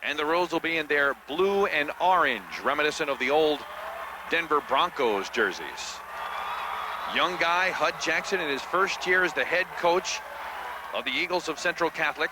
And the Roos will be in their blue and orange, reminiscent of the old Denver Broncos jerseys. Young guy, Hud Jackson, in his first year as the head coach of the Eagles of Central Catholic.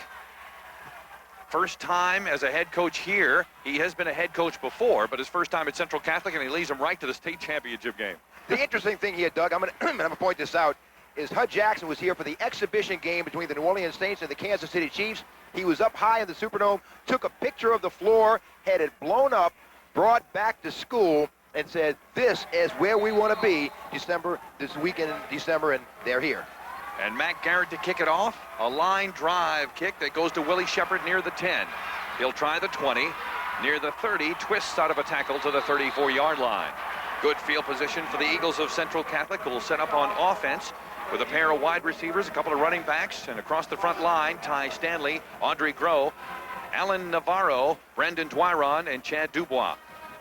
First time as a head coach here. He has been a head coach before, but his first time at Central Catholic, and he leads them right to the state championship game. The interesting thing here, Doug, I'm going to point this out, is Hud Jackson was here for the exhibition game between the New Orleans Saints and the Kansas City Chiefs. He was up high in the Superdome, took a picture of the floor, had it blown up, brought back to school, and said, this is where we want to be this weekend in December, and they're here. And Matt Garrett to kick it off. A line drive kick that goes to Willie Shepard near the 10. He'll try the 20. Near the 30, twists out of a tackle to the 34-yard line. Good field position for the Eagles of Central Catholic, who will set up on offense with a pair of wide receivers, a couple of running backs, and across the front line, Ty Stanley, Andre Groh, Alan Navarro, Brendan Dwyron, and Chad Dubois.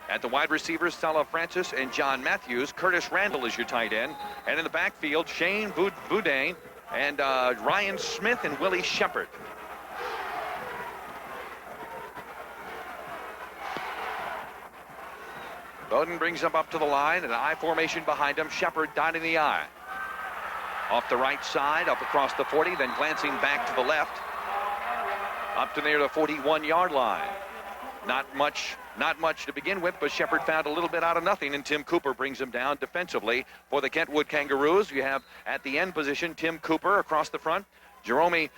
At the wide receivers, Stella Francis and John Matthews. Curtis Randall is your tight end. And in the backfield, Shane Boudin and Ryan Smith and Willie Shepard. Bowden brings him up to the line, an I formation behind him. Shepard dotting the I. Off the right side, up across the 40, then glancing back to the left. Up to near the 41-yard line. Not much to begin with, but Shepard found a little bit out of nothing, and Tim Cooper brings him down defensively for the Kentwood Kangaroos. You have at the end position Tim Cooper across the front, Jerome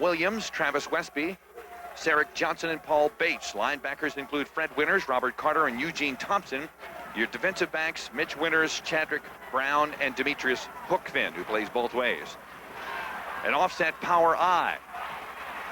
Williams, Travis Westby, Sarek Johnson, and Paul Bates. Linebackers include Fred Winters, Robert Carter, and Eugene Thompson. Your defensive backs, Mitch Winters, Chadrick Brown, and Demetrius Hookfin, who plays both ways. An offset power I.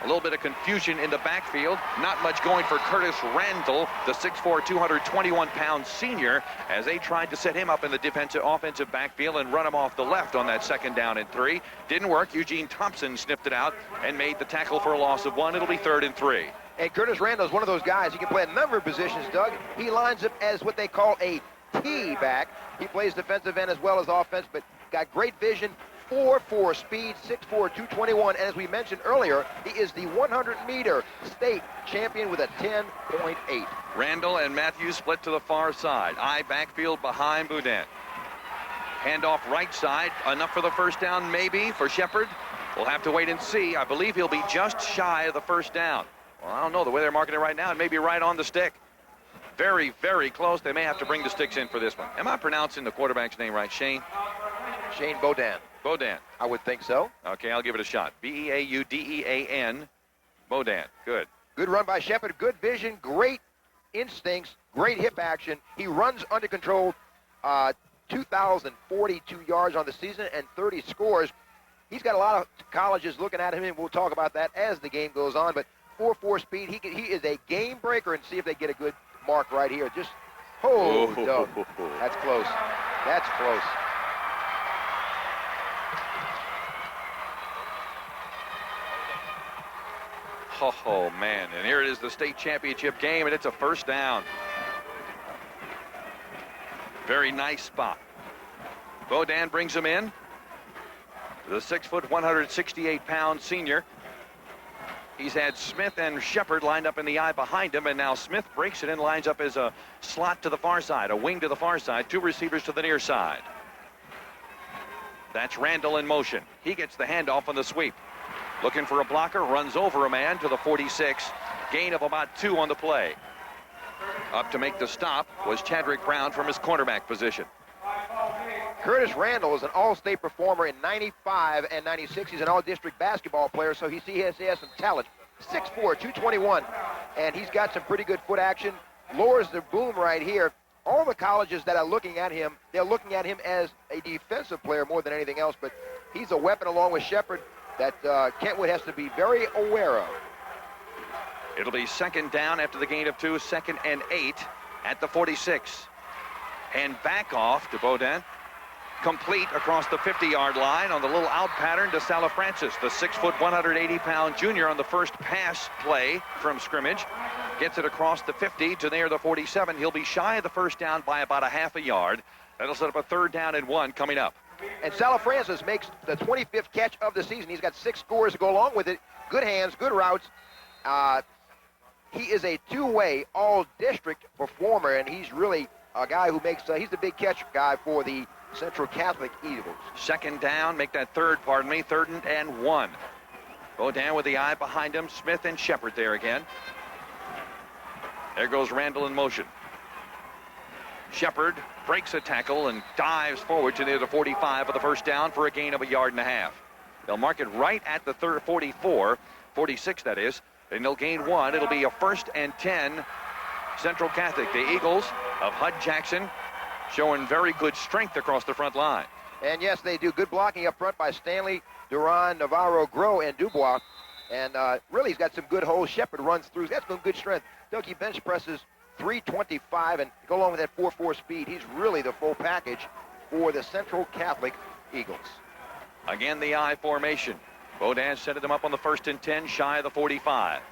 A little bit of confusion in the backfield. Not much going for Curtis Randall, the 6'4", 221-pound senior, as they tried to set him up in the offensive backfield and run him off the left on that 2nd down and 3. Didn't work. Eugene Thompson sniffed it out and made the tackle for a loss of 1. It'll be 3rd and 3. And Curtis Randall is one of those guys. He can play a number of positions, Doug. He lines up as what they call a T-back. He plays defensive end as well as offense, but got great vision. 4'4" speed, 6'4", 221, and as we mentioned earlier, he is the 100-meter state champion with a 10.8. Randall and Matthews split to the far side. I backfield behind Boudin. Handoff right side, enough for the first down maybe for Shepard. We'll have to wait and see. I believe he'll be just shy of the first down. Well, I don't know, the way they're marking it right now, it may be right on the stick. Very, very close. They may have to bring the sticks in for this one. Am I pronouncing the quarterback's name right, Shane? Shane Boudin. Boudin. I would think so. Okay, I'll give it a shot. B-E-A-U-D-E-A-N. Boudin. Good. Good run by Shepard. Good vision. Great instincts. Great hip action. He runs under control. 2,042 yards on the season and 30 scores. He's got a lot of colleges looking at him, and we'll talk about that as the game goes on. But 4.4 speed. He is a game breaker, and see if they get a good mark right here. Just, Doug. That's close. That's close. Oh, man. And here it is, the state championship game, and it's a first down. Very nice spot. Boudin brings him in. The 6', 168-pound senior. He's had Smith and Shepard lined up in the I behind him, and now Smith breaks it in, lines up as a slot to the far side, a wing to the far side, 2 receivers to the near side. That's Randall in motion. He gets the handoff on the sweep. Looking for a blocker, runs over a man to the 46. Gain of about 2 on the play. Up to make the stop was Chadrick Brown from his cornerback position. Curtis Randall is an all-state performer in 95 and 96. He's an all-district basketball player, so he has some talent. 6'4", 221, and he's got some pretty good foot action. Lowers the boom right here. All the colleges that are looking at him, they're looking at him as a defensive player more than anything else, but he's a weapon along with Shepard that Kentwood has to be very aware of. It'll be 2nd down after the gain of 2, 2nd and 8 at the 46. And back off to Boudin. Complete across the 50-yard line on the little out pattern to Sala Francis, the 6', 180-pound junior on the first pass play from scrimmage. Gets it across the 50 to near the 47. He'll be shy of the first down by about a half a yard. That'll set up a 3rd down and 1 coming up. And Sala Francis makes the 25th catch of the season. He's got 6 scores to go along with it. Good hands, good routes. he is a two-way all-district performer, and he's really a guy who makes, he's the big catch guy for the Central Catholic Eagles. Second down, make that third, third and 1. Bodin with the eye behind him, Smith and Shepard there again. There goes Randall in motion. Shepard breaks a tackle and dives forward to near the 45 of the first down for a gain of 1.5 yards. They'll mark it right at the 44, 46 that is, and they'll gain 1. It'll be a 1st and 10 Central Catholic. The Eagles of Hud Jackson showing very good strength across the front line. And yes, they do good blocking up front by Stanley, Duran, Navarro, Gros, and Dubois. And really, he's got some good holes. Shepard runs through. He's got some good strength. Dougie bench presses 325, and go along with that 4.4 speed. He's really the full package for the Central Catholic Eagles. Again, the I formation. Bodin set them up on the 1st and 10, shy of the 45.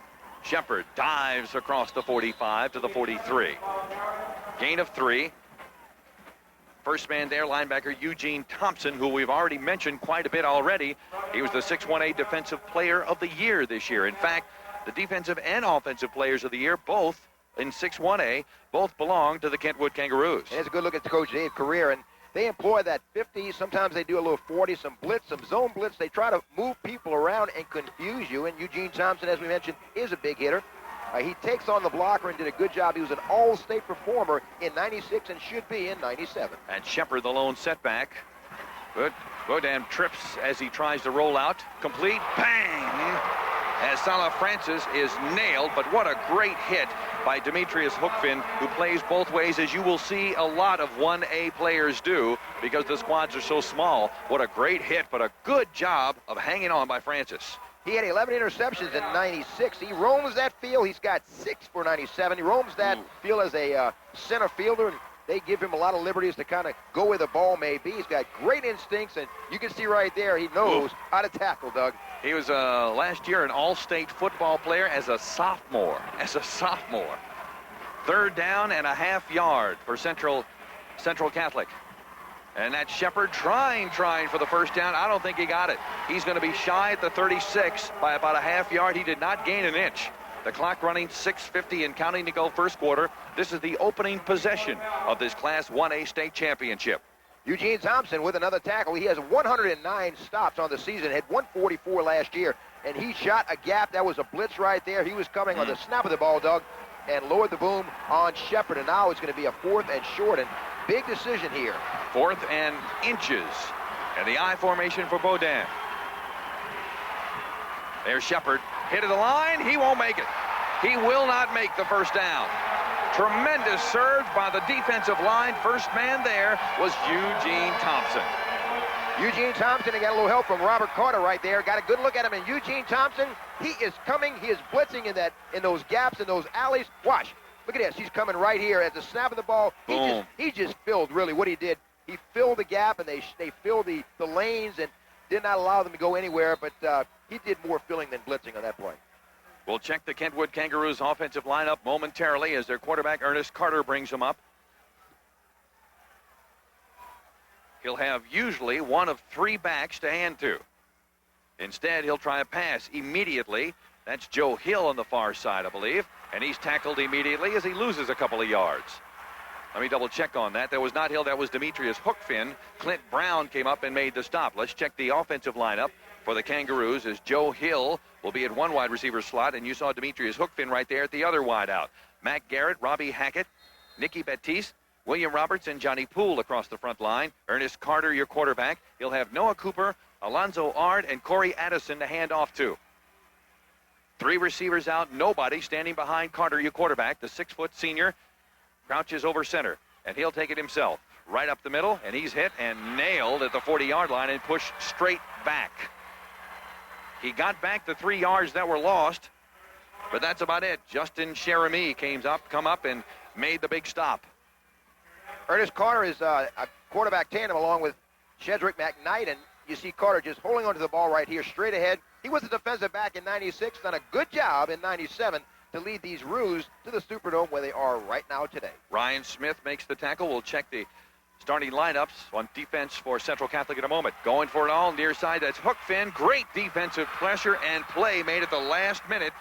Shepard dives across the 45 to the 43. Gain of 3. First man there, linebacker Eugene Thompson, who we've already mentioned quite a bit already. He was the 6-1A Defensive Player of the Year this year. In fact, the Defensive and Offensive Players of the Year, both in 6-1A, both belong to the Kentwood Kangaroos. And it's a good look at Coach Dave's career, and they employ that 50. Sometimes they do a little 40, some blitz, some zone blitz. They try to move people around and confuse you, and Eugene Thompson, as we mentioned, is a big hitter. He takes on the blocker and did a good job. He was an all-state performer in 96 and should be in 97. And Shepard, the lone setback. Good. Bodin trips as he tries to roll out. Complete. Bang! As Salah Francis is nailed, but what a great hit by Demetrius Hookfin, who plays both ways, as you will see a lot of 1A players do because the squads are so small. What a great hit, but a good job of hanging on by Francis. He had 11 interceptions in 96. He roams that field. He's got 6 for 97. He roams that field as a center fielder, and they give him a lot of liberties to kind of go where the ball may be. He's got great instincts, and you can see right there he knows how to tackle, Doug. He was last year an all-state football player as a sophomore. Third down and a half-yard for Central Catholic. And that's Shepard trying for the first down. I don't think he got it. He's going to be shy at the 36 by about a half-yard. He did not gain an inch. The clock running 6:50 and counting to go first quarter. This is the opening possession of this Class 1A state championship. Eugene Thompson with another tackle. He has 109 stops on the season, had 144 last year, and he shot a gap. That was a blitz right there. He was coming on the snap of the ball, Doug, and lowered the boom on Shepard, and now it's going to be a 4th and short, and big decision here. 4th and inches, and the I formation for Bodin. There's Shepard, hit of the line. He won't make it. He will not make the first down. Tremendous surge by the defensive line. First man there was Eugene Thompson. Eugene Thompson, he got a little help from Robert Carter right there. Got a good look at him. And Eugene Thompson, he is coming. He is blitzing in those gaps, in those alleys. Watch. Look at this. He's coming right here at the snap of the ball. He just filled, really, what he did. He filled the gap, and they filled the lanes and did not allow them to go anywhere. But he did more filling than blitzing on that play. We'll check the Kentwood Kangaroos offensive lineup momentarily as their quarterback, Ernest Carter, brings them up. He'll have usually one of 3 backs to hand to. Instead, he'll try a pass immediately. That's Joe Hill on the far side, I believe. And he's tackled immediately as he loses a couple of yards. Let me double check on that. That was not Hill, that was Demetrius Hookfin. Clint Brown came up and made the stop. Let's check the offensive lineup for the Kangaroos as Joe Hill will be at one wide receiver slot, and you saw Demetrius Hookfin right there at the other wide out. Matt Garrett, Robbie Hackett, Nicky Batiste, William Roberts, and Johnny Poole across the front line. Ernest Carter, your quarterback. He'll have Noah Cooper, Alonzo Ard, and Corey Addison to hand off to. 3 receivers out, nobody standing behind Carter, your quarterback. The 6-foot senior crouches over center, and he'll take it himself. Right up the middle, and he's hit and nailed at the 40-yard line and pushed straight back. He got back the 3 yards that were lost, but that's about it. Justin Cherami come up and made the big stop. Ernest Carter is a quarterback tandem along with Shedrick McKnight, and you see Carter just holding onto the ball right here straight ahead. He was a defensive back in 96, done a good job in 97 to lead these Roos to the Superdome where they are right now today. Ryan Smith makes the tackle. We'll check the starting lineups on defense for Central Catholic in a moment. Going for it all near side, that's Hookfin. Great defensive pressure and play made at the last minute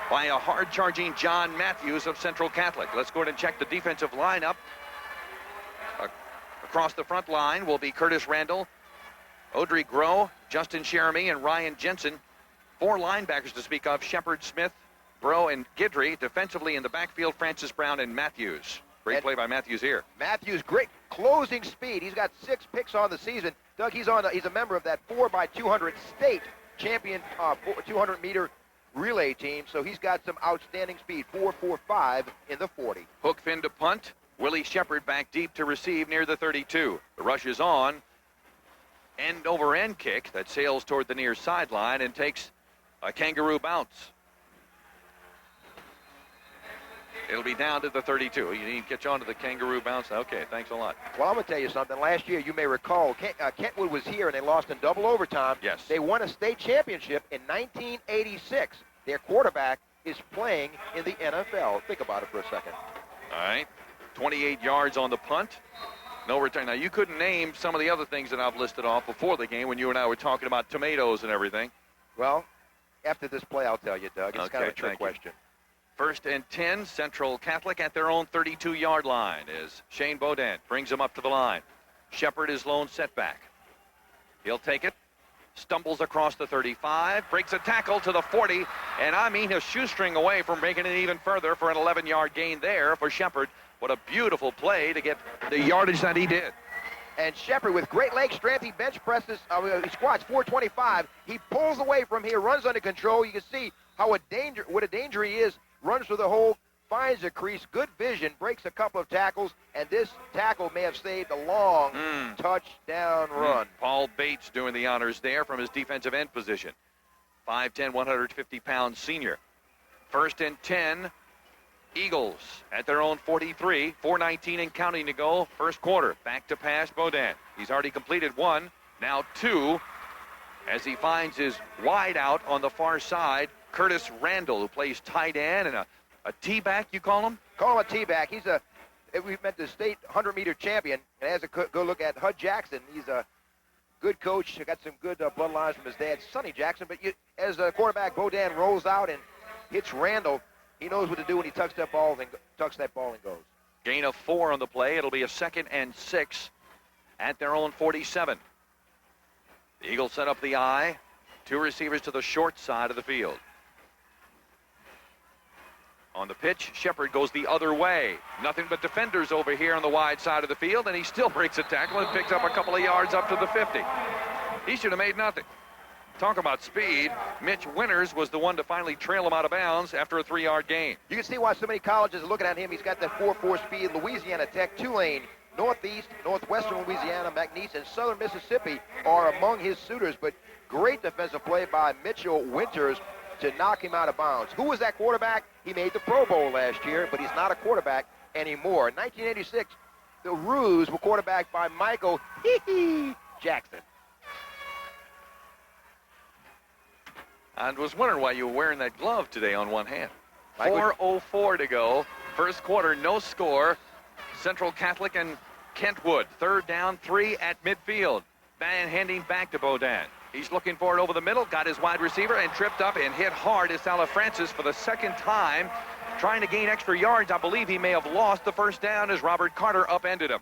by a hard-charging John Matthews of Central Catholic. Let's go ahead and check the defensive lineup. Across the front line will be Curtis Randall, Audrey Groh, Justin Sheremy, and Ryan Jensen. 4 linebackers to speak of: Shepard, Smith, Bro, and Guidry. Defensively in the backfield, Francis Brown and Matthews. Great play by Matthews here. Matthews, great closing speed. He's got 6 picks on the season. Doug, he's a member of that 4x200 state champion 200-meter relay team, so he's got some outstanding speed. 4.45 in the 40. Hook fin to punt. Willie Shepard back deep to receive near the 32. The rush is on. End-over-end kick that sails toward the near sideline and takes a kangaroo bounce. It'll be down to the 32. You need to catch on to the kangaroo bounce. Okay, thanks a lot. Well, I'm going to tell you something. Last year, you may recall, Kentwood was here, and they lost in double overtime. Yes. They won a state championship in 1986. Their quarterback is playing in the NFL. Think about it for a second. All right. 28 yards on the punt. No return. Now, you couldn't name some of the other things that I've listed off before the game when you and I were talking about tomatoes and everything. Well, after this play, I'll tell you, Doug. It's okay, kind of a trick question. First and 10, Central Catholic at their own 32-yard line as Shane Beaudin brings him up to the line. Shepard is lone setback. He'll take it, stumbles across the 35, breaks a tackle to the 40, and I mean a shoestring away from making it even further for an 11-yard gain there for Shepard. What a beautiful play to get the yardage that he did. And Shepard, with great leg strength, he bench presses, he squats 425. He pulls away from here, runs under control. You can see what a danger he is. Runs through the hole, finds a crease, good vision, breaks a couple of tackles, and this tackle may have saved a long touchdown run. Paul Bates doing the honors there from his defensive end position. 5'10", 150-pound senior. First and 10, Eagles at their own 43, 4:19 and counting to go. First quarter, back to pass, Beaudin. He's already completed 1, now 2, as he finds his wide out on the far side, Curtis Randall, who plays tight end and a T-back, you call him? Call him a T-back. We've met the state 100-meter champion, and as a go look at Hud Jackson, he's a good coach. Got some good bloodlines from his dad, Sonny Jackson. But as a quarterback, Beaudin rolls out and hits Randall. He knows what to do when he tucks that ball and goes. Gain of 4 on the play. It'll be a 2nd and 6 at their own 47. The Eagles set up the I. 2 receivers to the short side of the field. On the pitch, Shepard goes the other way. Nothing but defenders over here on the wide side of the field, and he still breaks a tackle and picks up a couple of yards up to the 50. He should have made nothing. Talk about speed. Mitch Winters was the one to finally trail him out of bounds after a 3-yard gain. You can see why so many colleges are looking at him. He's got that 4.4 speed. Louisiana Tech, Tulane, Northeast, Northwestern Louisiana, McNeese, and Southern Mississippi are among his suitors. But great defensive play by Mitchell Winters to knock him out of bounds. Who was that quarterback? He made the Pro Bowl last year, but he's not a quarterback anymore. In 1986, the Roos were quarterbacked by Michael Jackson. I was wondering why you were wearing that glove today on one hand. Michael, 4:04 to go. First quarter, no score. Central Catholic and Kentwood. 3rd down, 3 at midfield. Van handing back to Beaudin. He's looking for it over the middle, got his wide receiver, and tripped up and hit hard is Francis for the 2nd time. Trying to gain extra yards. I believe he may have lost the first down as Robert Carter upended him.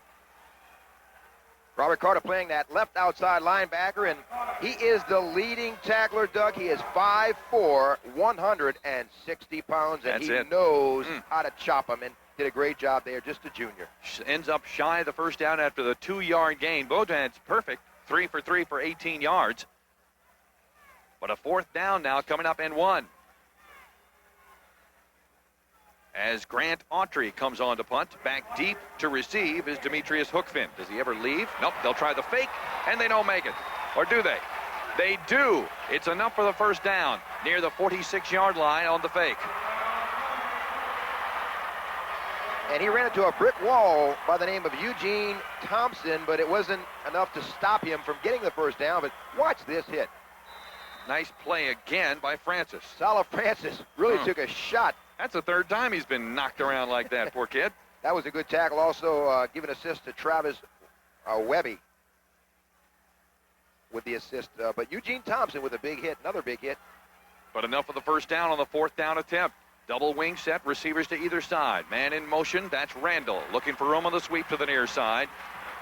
Robert Carter playing that left outside linebacker, and he is the leading tackler, Doug. He is 5'4", 160 pounds, and he knows how to chop him, and did a great job there, just a junior. Ends up shy of the first down after the 2-yard gain. Beaudin's perfect, 3 for 3 for 18 yards. But a 4th down now coming up and 1. As Grant Autry comes on to punt, back deep to receive is Demetrius Hookfin. Does he ever leave? Nope, they'll try the fake, and they don't make it. Or do they? They do. It's enough for the first down near the 46-yard line on the fake. And he ran into a brick wall by the name of Eugene Thompson, but it wasn't enough to stop him from getting the first down. But watch this hit. Nice play again by Francis. Sala Francis really took a shot. That's the 3rd time he's been knocked around like that, poor kid. That was a good tackle. Also, give an assist to Travis Webby with the assist. But Eugene Thompson with a big hit, another big hit. But enough of the first down on the fourth down attempt. Double wing set, receivers to either side. Man in motion, that's Randall. Looking for room on the sweep to the near side.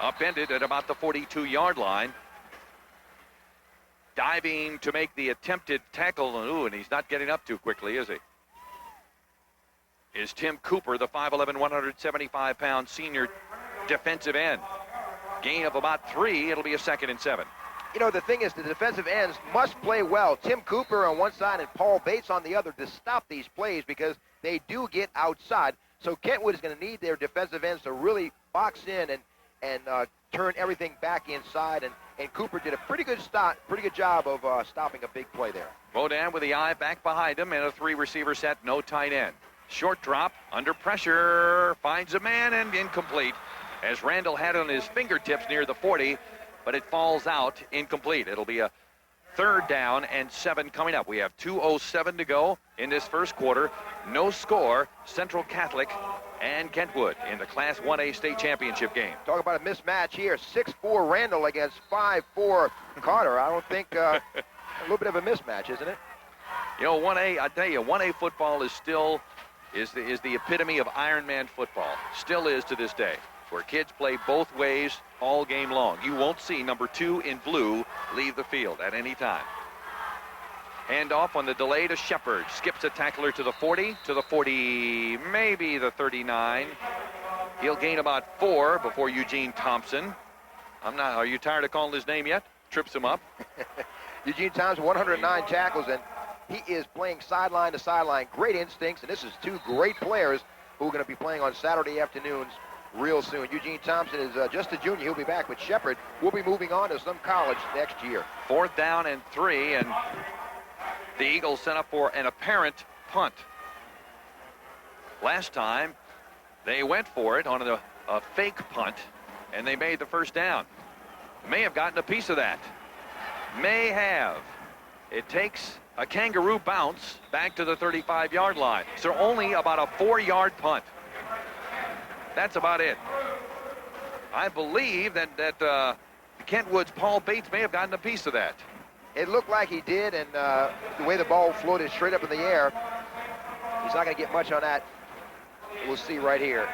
Upended at about the 42-yard line. Diving to make the attempted tackle. Ooh, and he's not getting up too quickly, is he? Is Tim Cooper, the 5'11", 175-pound senior defensive end. Gain of about 3. It'll be a 2nd and 7. You know, the thing is, the defensive ends must play well. Tim Cooper on one side and Paul Bates on the other to stop these plays because they do get outside. So Kentwood is going to need their defensive ends to really box in and turn everything back inside. And Cooper did a pretty good job of stopping a big play there. Bodan with the eye back behind him and a 3-receiver set, no tight end. Short drop, under pressure, finds a man and incomplete. As Randall had on his fingertips near the 40, but it falls out incomplete. It'll be a 3rd down and 7 coming up. We have 2:07 to go in this first quarter. No score, Central Catholic and Kentwood in the Class 1A state championship game. Talk about a mismatch here. 6'4" Randall against 5'4" Carter. I don't think a little bit of a mismatch, isn't it? You know, 1A, I tell you, 1A football is still is the epitome of Ironman football. Still is to this day, where kids play both ways all game long. You won't see number 2 in blue leave the field at any time. Handoff on the delay to Shepard. Skips a tackler to the 40, to the 40, maybe the 39. He'll gain about 4 before Eugene Thompson. Are you tired of calling his name yet? Trips him up. Eugene Thompson, 109 tackles, and he is playing sideline to sideline. Great instincts, and this is 2 great players who are going to be playing on Saturday afternoons real soon. Eugene Thompson is just a junior. He'll be back, but Shepard will be moving on to some college next year. 4th down and 3, and the Eagles set up for an apparent punt. Last time, they went for it on a fake punt, and they made the first down. May have gotten a piece of that. May have. It takes a kangaroo bounce back to the 35-yard line. So only about a 4-yard punt. That's about it. I believe that Kentwood's Paul Bates may have gotten a piece of that. It looked like he did, and the way the ball floated straight up in the air, he's not going to get much on that. We'll see right here.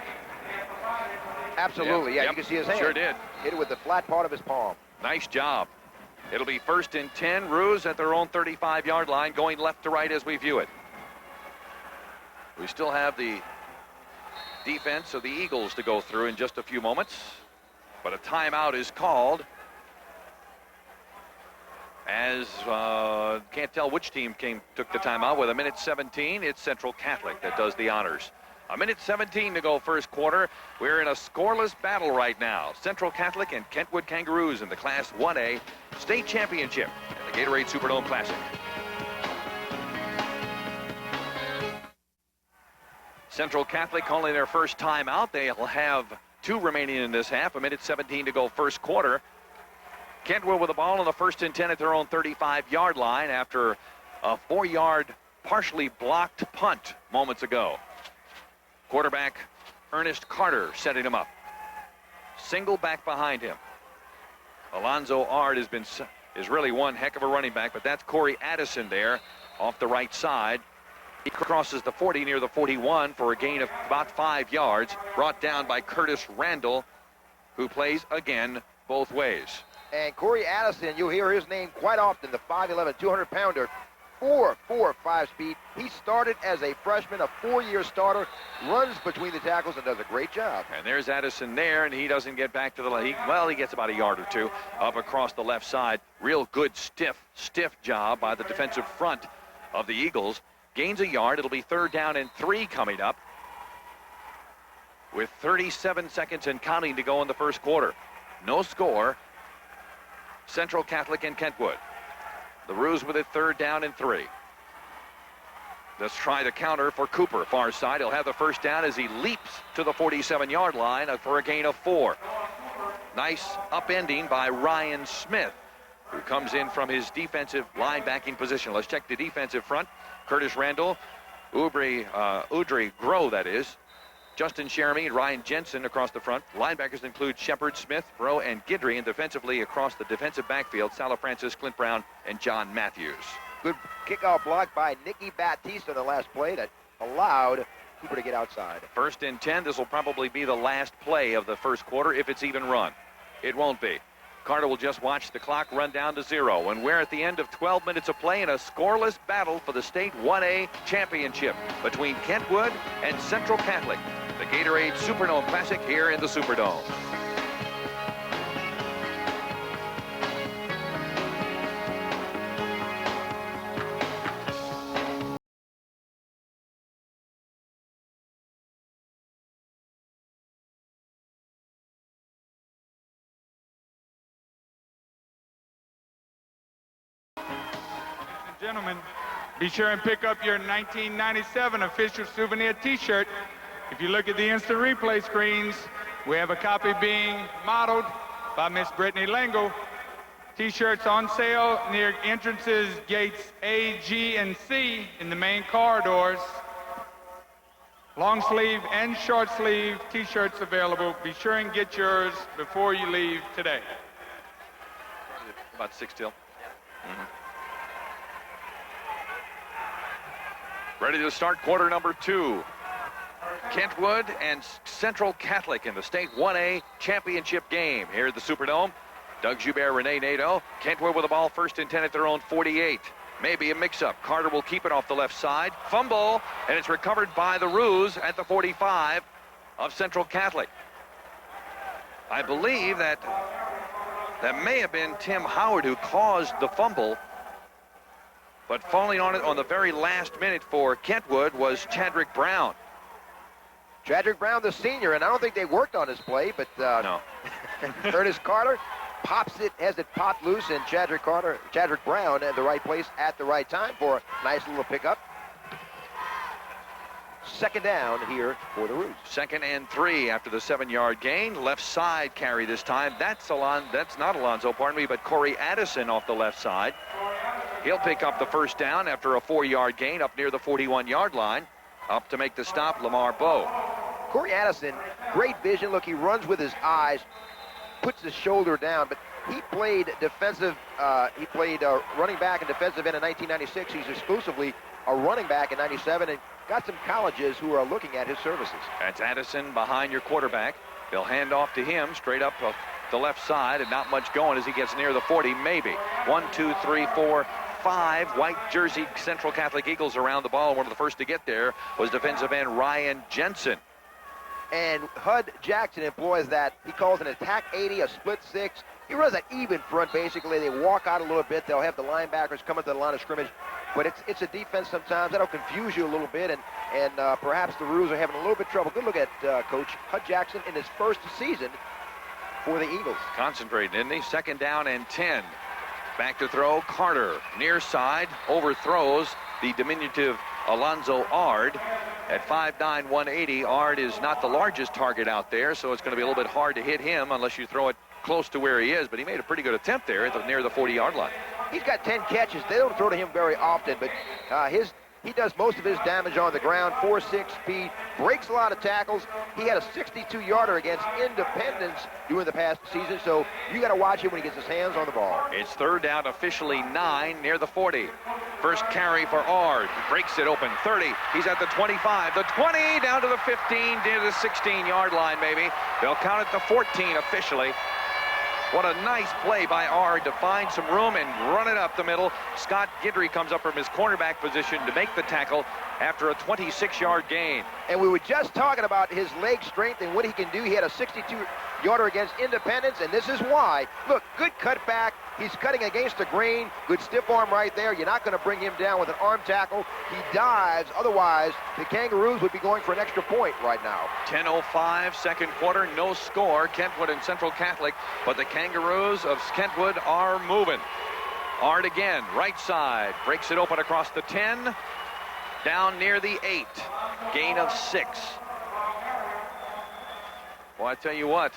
Absolutely, yeah, yep. You can see his hand. Sure did. Hit it with the flat part of his palm. Nice job. It'll be 1st and 10. Roos at their own 35-yard line, going left to right as we view it. We still have the defense of the Eagles to go through in just a few moments, but a timeout is called. As can't tell which team took the timeout. With 1:17, it's Central Catholic that does the honors. 1:17 to go first quarter. We're in a scoreless battle right now. Central Catholic and Kentwood Kangaroos in the Class 1A state championship at the Gatorade Superdome Classic. Central Catholic calling their first timeout. They'll have 2 remaining in this half. 1:17 to go first quarter. Kentwood with the ball on the 1st and 10 at their own 35-yard line after a 4-yard partially blocked punt moments ago. Quarterback Ernest Carter setting him up. Single back behind him. Alonzo Ard is really one heck of a running back, but that's Corey Addison there off the right side. He crosses the 40 near the 41 for a gain of about 5 yards, brought down by Curtis Randall, who plays again both ways. And Corey Addison, you'll hear his name quite often, the 5'11", 200-pounder, 4.45 speed. He started as a freshman, a 4-year starter, runs between the tackles and does a great job. And there's Addison there, and he doesn't get back to the left. Well, he gets about a yard or 2 up across the left side. Real good stiff job by the defensive front of the Eagles. Gains a yard. It'll be 3rd down and 3 coming up with 37 seconds and counting to go in the first quarter. No score. Central Catholic and Kentwood. The Roos with it 3rd down and 3. Let's try the counter for Cooper, far side. He'll have the first down as he leaps to the 47-yard line for a gain of 4. Nice upending by Ryan Smith, who comes in from his defensive linebacking position. Let's check the defensive front. Curtis Randall, Udry Groh, that is. Justin Sheremy and Ryan Jensen across the front. Linebackers include Shepard, Smith, Rowe, and Guidry. And defensively across the defensive backfield, Salafrancis, Clint Brown, and John Matthews. Good kickoff block by Nicky Batista on the last play that allowed Cooper to get outside. 1st and 10. This will probably be the last play of the first quarter if it's even run. It won't be. Carter will just watch the clock run down to 0. And we're at the end of 12 minutes of play in a scoreless battle for the state 1A championship between Kentwood and Central Catholic. The Gatorade Superdome Classic here in the Superdome. Gentlemen, be sure and pick up your 1997 official souvenir t-shirt. If you look at the instant replay screens, we have a copy being modeled by Miss Brittany Langle. T-shirts on sale near entrances gates A, G, and C in the main corridors. Long sleeve and short sleeve t-shirts available. Be sure and get yours before you leave today. About 6 till. Ready to start quarter number 2. Kentwood and Central Catholic in the state 1A championship game here at the Superdome. Doug Joubert, Rene Nadeau. Kentwood with the ball 1st and 10 at their own 48. Maybe a mix-up. Carter will keep it off the left side. Fumble, and it's recovered by the Roos at the 45 of Central Catholic. I believe that may have been Tim Howard who caused the fumble. But falling on it on the very last minute for Kentwood was Chadrick Brown. Chadrick Brown, the senior, and I don't think they worked on his play, but No. Curtis Carter pops it, has it popped loose, and Chadrick Brown at the right place at the right time for a nice little pickup. 2nd down here for the Roos. 2nd and 3 after the 7-yard gain. Left side carry this time. That's not Alonzo, pardon me, but Corey Addison off the left side. He'll pick up the 1st down after a 4-yard gain up near the 41-yard line. Up to make the stop, Lamar Bowe. Corey Addison, great vision. Look, he runs with his eyes, puts his shoulder down, but he played running back and defensive end in 1996. He's exclusively a running back in 97 and got some colleges who are looking at his services. That's Addison behind your quarterback. They'll hand off to him straight up the left side, and not much going as he gets near the 40, maybe. 1, 2, 3, 4, 5 white jersey Central Catholic Eagles around the ball. One of the first to get there was defensive end Ryan Jensen. And Hud Jackson employs that. He calls an attack 80, a split 6. He runs an even front, basically. They walk out a little bit. They'll have the linebackers come into the line of scrimmage. But it's a defense sometimes. That'll confuse you a little bit, and perhaps the Roos are having a little bit of trouble. Good look at Coach Hud Jackson in his first season for the Eagles. Concentrating, isn't he? 2nd down and 10. Back to throw, Carter. Near side, overthrows the diminutive Alonzo Ard. At 5'9", 180, Ard is not the largest target out there, so it's going to be a little bit hard to hit him unless you throw it close to where he is, but he made a pretty good attempt there near the 40-yard line. He's got 10 catches. They don't throw to him very often, but he does most of his damage on the ground. 4.6 speed, breaks a lot of tackles. He had a 62-yarder against Independence during the past season, so you got to watch him when he gets his hands on the ball. It's 3rd down, officially 9 near the 40. First carry for Ard. He breaks it open. 30. He's at the 25. The 20 down to the 15, near the 16-yard line, maybe. They'll count it to 14 officially. What a nice play by Ard to find some room and run it up the middle. Scott Guidry comes up from his cornerback position to make the tackle after a 26-yard gain. And we were just talking about his leg strength and what he can do. He had a 62-yarder against Independence, and this is why. Look, good cutback. He's cutting against the grain. Good stiff arm right there. You're not going to bring him down with an arm tackle. He dives. Otherwise, the Kangaroos would be going for an extra point right now. 10:05, 2nd quarter, no score. Kentwood and Central Catholic, but the Kangaroos of Kentwood are moving. Ard again, right side, breaks it open across the 10, down near the 8, gain of 6. Well, I tell you what,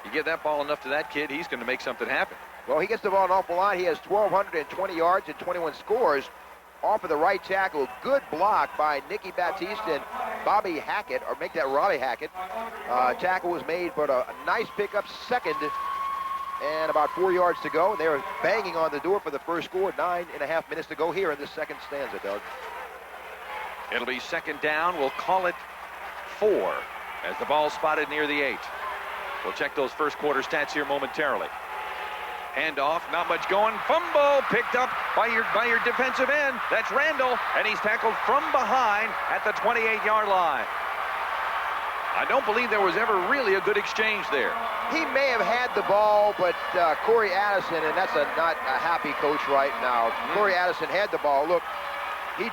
you give that ball enough to that kid, he's going to make something happen. Well, he gets the ball an awful lot. He has 1,220 yards and 21 scores off of the right tackle. Good block by Nicky Batista and Bobby Hackett, or make that Robbie Hackett. Tackle was made, but a nice pickup, 2nd and about 4 yards to go. They're banging on the door for the first score. 9.5 minutes to go here in the second stanza, Doug. It'll be second down. We'll call it 4 as the ball spotted near the 8. We'll check those first quarter stats here momentarily. Handoff, not much going. Fumble picked up by your defensive end. That's Randall, and he's tackled from behind at the 28-yard line. I don't believe there was ever really a good exchange there. He may have had the ball, but Corey Addison, and that's not a happy coach right now. Corey Addison had the ball. Look, he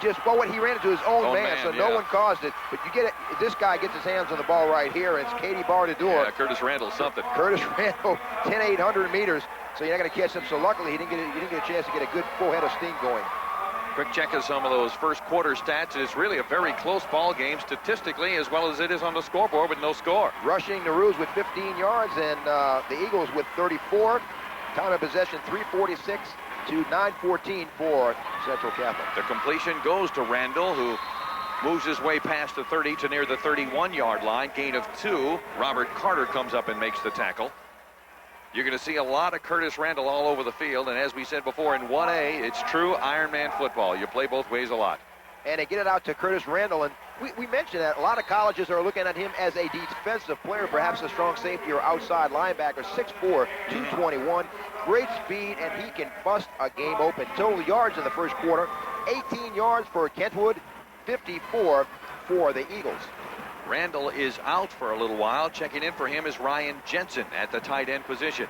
ran into his own man, so no one caused it. But you get it. This guy gets his hands on the ball right here, and it's Katie Bar-the-Door. Yeah, Curtis Randall, something. Curtis Randall, 10,800 meters. So you're not going to catch him. So luckily, he didn't get a chance to get a good full head of steam going. Quick check of some of those first quarter stats. It's really a very close ball game statistically, as well as it is on the scoreboard with no score. Rushing the Roos with 15 yards, and the Eagles with 34. Time of possession 3:46 to 9:14 for Central Catholic. The completion goes to Randall, who moves his way past the 30 to near the 31-yard line. Gain of 2. Robert Carter comes up and makes the tackle. You're going to see a lot of Curtis Randall all over the field, and as we said before, in 1A, it's true Ironman football. You play both ways a lot. And they get it out to Curtis Randall, and we mentioned that a lot of colleges are looking at him as a defensive player, perhaps a strong safety or outside linebacker. 6'4", 221, great speed, and he can bust a game open. Total yards in the first quarter, 18 yards for Kentwood, 54 for the Eagles. Randall is out for a little while. Checking in for him is Ryan Jensen at the tight end position.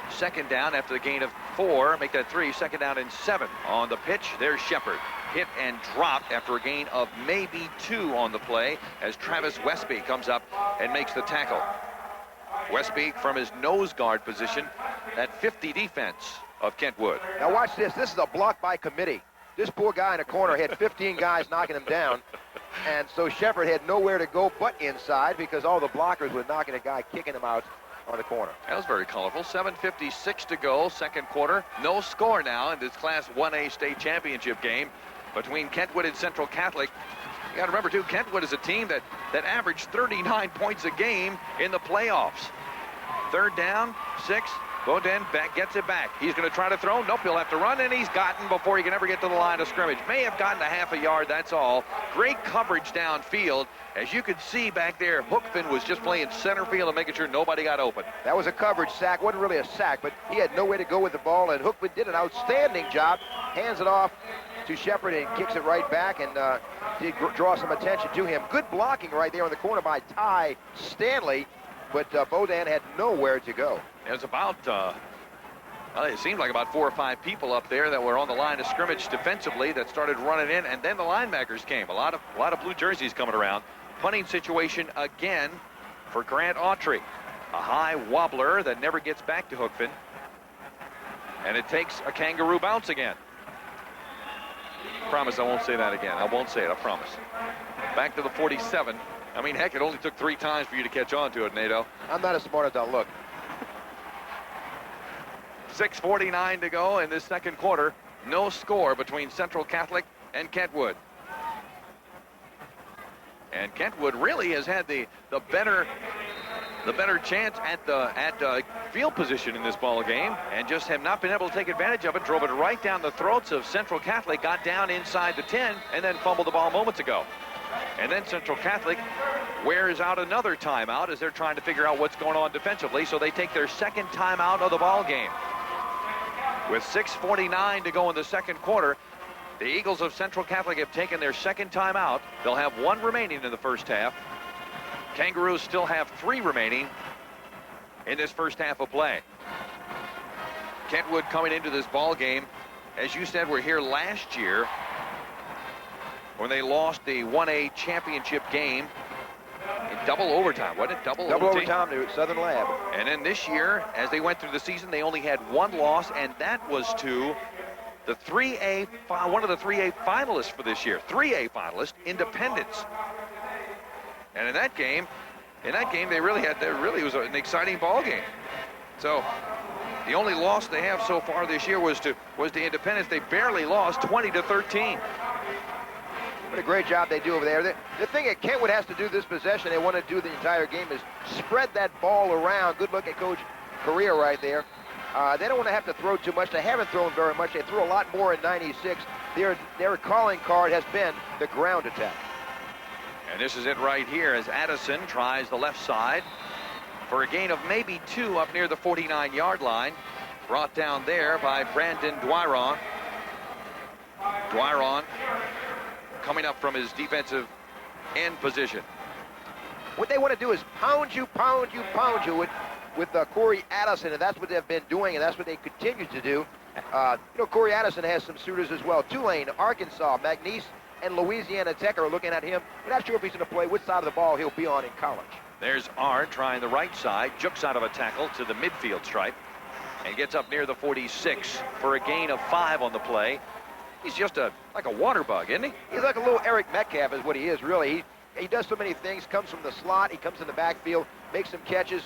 Second down after the gain of 4. Make that 3. Second down and 7. On the pitch, there's Shepard. Hit and dropped after a gain of maybe 2 on the play as Travis Westby comes up and makes the tackle. Westby from his nose guard position at 50 defense of Kentwood. Now watch this. This is a block by committee. This poor guy in the corner had 15 guys knocking him down. And so Shepard had nowhere to go but inside because all the blockers were knocking a guy, kicking him out on the corner. That was very colorful. 7:56 to go, second quarter. No score now in this Class 1A state championship game between Kentwood and Central Catholic. You got to remember, too, Kentwood is a team that averaged 39 points a game in the playoffs. Third down, 6. Bowden gets it back. He's going to try to throw. Nope, he'll have to run, and he's gotten before he can ever get to the line of scrimmage. May have gotten a half a yard, that's all. Great coverage downfield. As you could see back there, Hookman was just playing center field and making sure nobody got open. That was a coverage sack. Wasn't really a sack, but he had nowhere to go with the ball, and Hookman did an outstanding job. Hands it off to Shepard and kicks it right back, and did draw some attention to him. Good blocking right there on the corner by Ty Stanley, but Bowden had nowhere to go. It was about, it seemed like about 4 or 5 people up there that were on the line of scrimmage defensively that started running in, and then the linebackers came. A lot of blue jerseys coming around. Punting situation again for Grant Autry. A high wobbler that never gets back to Hookman. And it takes a kangaroo bounce again. Promise I won't say that again. I won't say it, I promise. Back to the 47. I mean, heck, it only took 3 times for you to catch on to it, Nato. I'm not as smart as I look. 6:49 to go in this second quarter. No score between Central Catholic and Kentwood. And Kentwood really has had the better chance at field position in this ball game, and just have not been able to take advantage of it. Drove it right down the throats of Central Catholic, got down inside the 10, and then fumbled the ball moments ago. And then Central Catholic wears out another timeout as they're trying to figure out what's going on defensively, so they take their second timeout of the ball game. With 6:49 to go in the second quarter, the Eagles of Central Catholic have taken their second timeout. They'll have 1 remaining in the first half. Kangaroos still have 3 remaining in this first half of play. Kentwood coming into this ball game, as you said, were here last year when they lost the 1A championship game in double overtime. Wasn't it double overtime to Southern Lab? And then this year, as they went through the season, they only had 1 loss, and that was to the 3A, one of the 3A finalists for this year. 3A finalist, Independence. And in that game, there really was an exciting ball game. So the only loss they have so far this year was to Independence. They barely lost, 20-13. What a great job they do over there. The thing that Kentwood has to do this possession, they want to do the entire game, is spread that ball around. Good look at Coach career right there. They don't want to have to throw too much. They haven't thrown very much. They threw a lot more in 96. Their calling card has been the ground attack. And this is it right here as Addison tries the left side for a gain of maybe 2 up near the 49-yard line. Brought down there by Brandon Dwyron. Dwyron coming up from his defensive end position. What they want to do is pound you with Corey Addison, and that's what they've been doing, and that's what they continue to do. Corey Addison has some suitors as well. Tulane, Arkansas, McNeese, and Louisiana Tech are looking at him. We're not sure if he's going to play, which side of the ball he'll be on in college. There's Ard trying the right side, jukes out of a tackle to the midfield stripe, and gets up near the 46 for a gain of 5 on the play. He's just like a water bug, isn't he? He's like a little Eric Metcalf is what he is, really. He does so many things, comes from the slot, he comes in the backfield, makes some catches.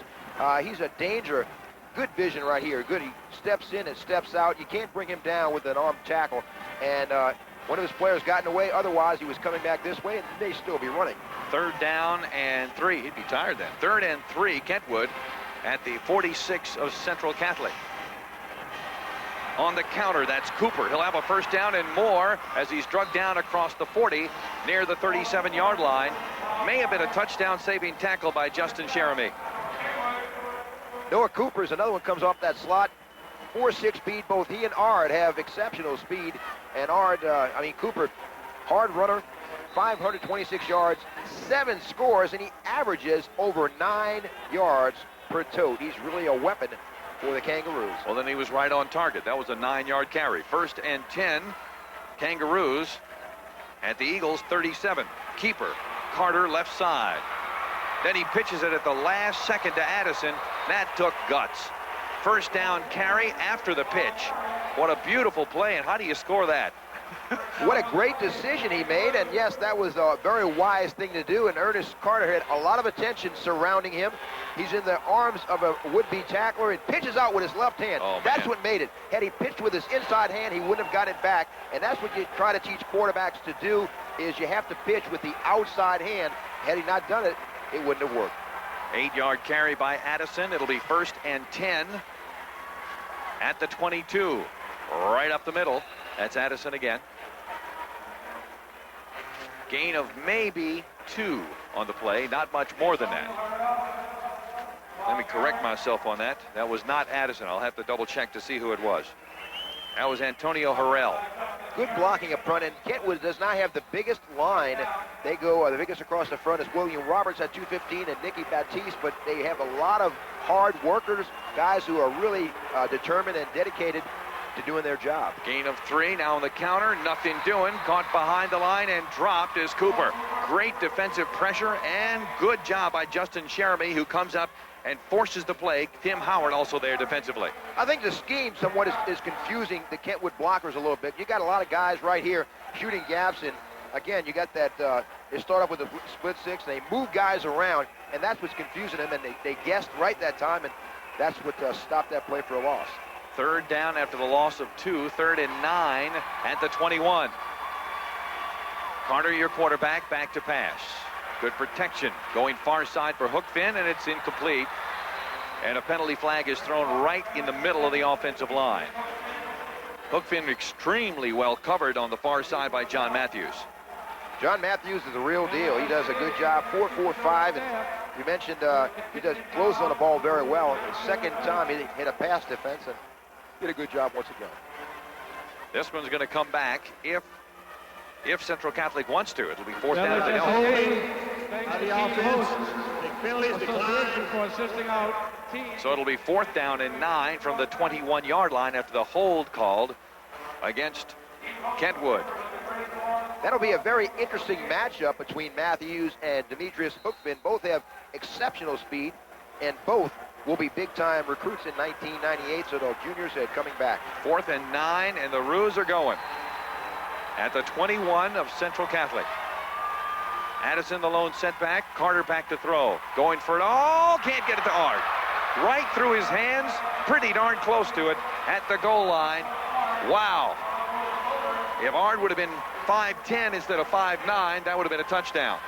He's a danger. Good vision right here. Good. He steps in and steps out. You can't bring him down with an arm tackle. And one of his players got in the way. Otherwise, he was coming back this way and may still be running. 3rd down and 3. He'd be tired then. 3rd and 3, Kentwood at the 46 of Central Catholic. On the counter, that's Cooper. He'll have a 1st down and more as he's drugged down across the 40 near the 37-yard line. May have been a touchdown-saving tackle by Justin Jeremy. Noah Cooper's another one comes off that slot. 4.6 speed. Both he and Ard have exceptional speed. And Cooper, hard runner, 526 yards, 7 scores, and he averages over 9 yards per tote. He's really a weapon for the Kangaroos. Well, then he was right on target. That was a 9-yard carry. 1st and 10, Kangaroos at the Eagles' 37. Keeper, Carter, left side. Then he pitches it at the last second to Addison. That took guts. 1st down carry after the pitch. What a beautiful play, and how do you score that? What a great decision he made, and yes, that was a very wise thing to do, and Ernest Carter had a lot of attention surrounding him. He's in the arms of a would-be tackler and pitches out with his left hand. Oh, that's what made it. Had he pitched with his inside hand, he wouldn't have got it back, and that's what you try to teach quarterbacks to do, is you have to pitch with the outside hand. Had he not done it, it wouldn't have worked. 8-yard carry by Addison. It'll be 1st and 10 at the 22. Right up the middle. That's Addison again. Gain of maybe 2 on the play. Not much more than that. Let me correct myself on that. That was not Addison. I'll have to double check to see who it was. That was Antonio Harrell. Good blocking up front, and Kentwood does not have the biggest line. They go, the biggest across the front is William Roberts at 215 and Nicky Baptiste, but they have a lot of hard workers, guys who are really determined and dedicated to doing their job. Gain of 3, now on the counter, nothing doing. Caught behind the line and dropped is Cooper. Great defensive pressure and good job by Justin Jeremy, who comes up and forces the play. Tim Howard also there defensively. I think the scheme somewhat is confusing the Kentwood blockers a little bit. You got a lot of guys right here shooting gaps, and again, you got that, they start up with a split 6, they move guys around, and that's what's confusing them, and they guessed right that time, and that's what stopped that play for a loss. 3rd down after the loss of 2, 3rd and 9 at the 21. Carter, your quarterback, back to pass. Good protection, going far side for Hookfin, and it's incomplete. And a penalty flag is thrown right in the middle of the offensive line. Hookfin extremely well covered on the far side by John Matthews. John Matthews is the real deal. He does a good job, 4.45, and you mentioned he does close on the ball very well. The second time he hit a pass defense and did a good job once again. This one's going to come back if Central Catholic wants to. It'll be 4th down if they don't. So it'll be 4th down and 9 from the 21-yard line after the hold called against Kentwood. That'll be a very interesting matchup between Matthews and Demetrius Hookfin. Both have exceptional speed, and both will be big-time recruits in 1998, so the juniors are coming back. 4th and 9, and the Roos are going at the 21 of Central Catholic. Addison the lone setback. Carter back to throw. Going for it. Oh, can't get it to Ard. Right through his hands. Pretty darn close to it at the goal line. Wow. If Ard would have been 5'10 instead of 5'9, that would have been a touchdown.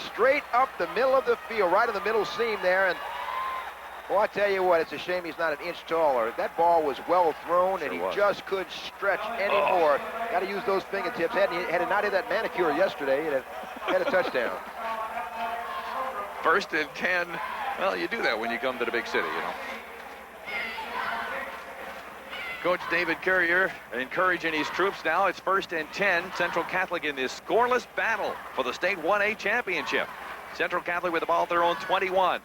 Straight up the middle of the field, right in the middle seam there, and Well, I tell you what, it's a shame he's not an inch taller. That ball was well thrown, and he just couldn't stretch anymore. Got to use those fingertips. Had it not had that manicure yesterday, it had a touchdown. 1st and 10. Well, you do that when you come to the big city, you know. Coach David Currier encouraging his troops now. It's 1st and 10. Central Catholic in this scoreless battle for the state 1A championship. Central Catholic with the ball at their own 21.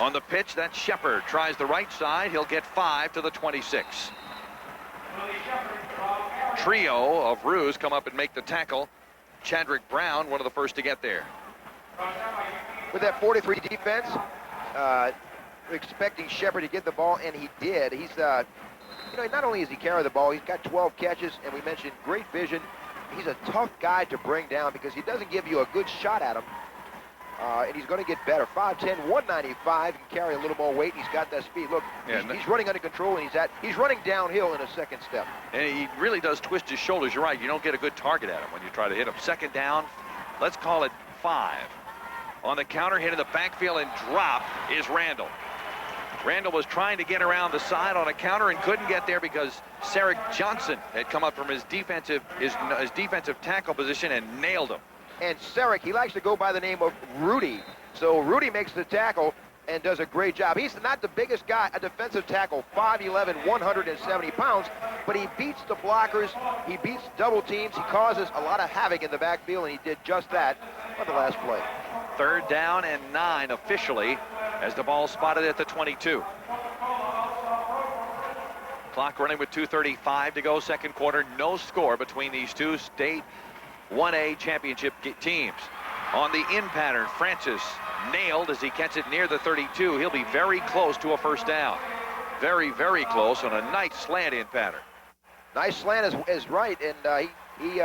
On the pitch, that's Shepard. Tries the right side. He'll get 5 to the 26. Trio of Roos come up and make the tackle. Chadrick Brown, one of the first to get there. With that 43 defense, expecting Shepard to get the ball, and he did. He's, you know, not only does he carry the ball, he's got 12 catches, and we mentioned great vision. He's a tough guy to bring down because he doesn't give you a good shot at him, and he's going to get better. 5'10", 195, can carry a little more weight. He's got that speed. Look, he's running under control, and he's running downhill in a second step. And he really does twist his shoulders. You're right. You don't get a good target at him when you try to hit him. 2nd down. Let's call it 5. On the counter, hit in the backfield and drop is Randall. Randall was trying to get around the side on a counter and couldn't get there because Sarek Johnson had come up from his defensive tackle position and nailed him. And Sarek, he likes to go by the name of Rudy. So Rudy makes the tackle and does a great job. He's not the biggest guy, a defensive tackle, 5'11", 170 pounds, but he beats the blockers, he beats double teams, he causes a lot of havoc in the backfield, and he did just that on the last play. 3rd down and 9 officially as the ball spotted at the 22. Clock running with 2:35 to go, 2nd quarter. No score between these two state 1A championship teams. On the in pattern, Francis nailed as he gets it near the 32. He'll be very close to a 1st down. Very, very close on a nice slant in pattern. Nice slant is right, and he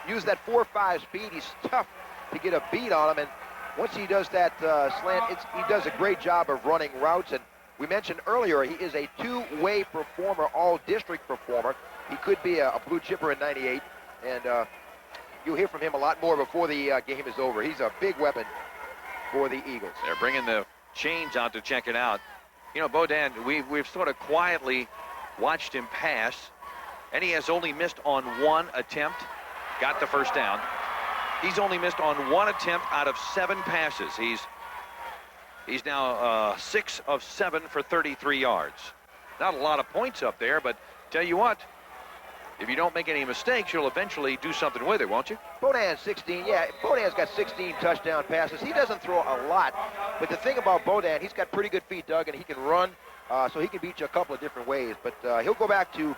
used that 4.5 speed. He's tough to get a beat on him, and once he does that slant, he does a great job of running routes. And we mentioned earlier, he is a 2-way performer, all-district performer. He could be a blue chipper in 98, and you'll hear from him a lot more before the game is over. He's a big weapon for the Eagles. They're bringing the chains out to check it out. You know, Bodan, we've sort of quietly watched him pass, and he has only missed on 1 attempt. Got the 1st down. He's only missed on 1 attempt out of 7 passes. He's now 6 of 7 for 33 yards. Not a lot of points up there, but tell you what, if you don't make any mistakes, you'll eventually do something with it, won't you? Bodan's 16, yeah. Bodan's got 16 touchdown passes. He doesn't throw a lot, but the thing about Bodan, he's got pretty good feet, Doug, and he can run, so he can beat you a couple of different ways. But he'll go back to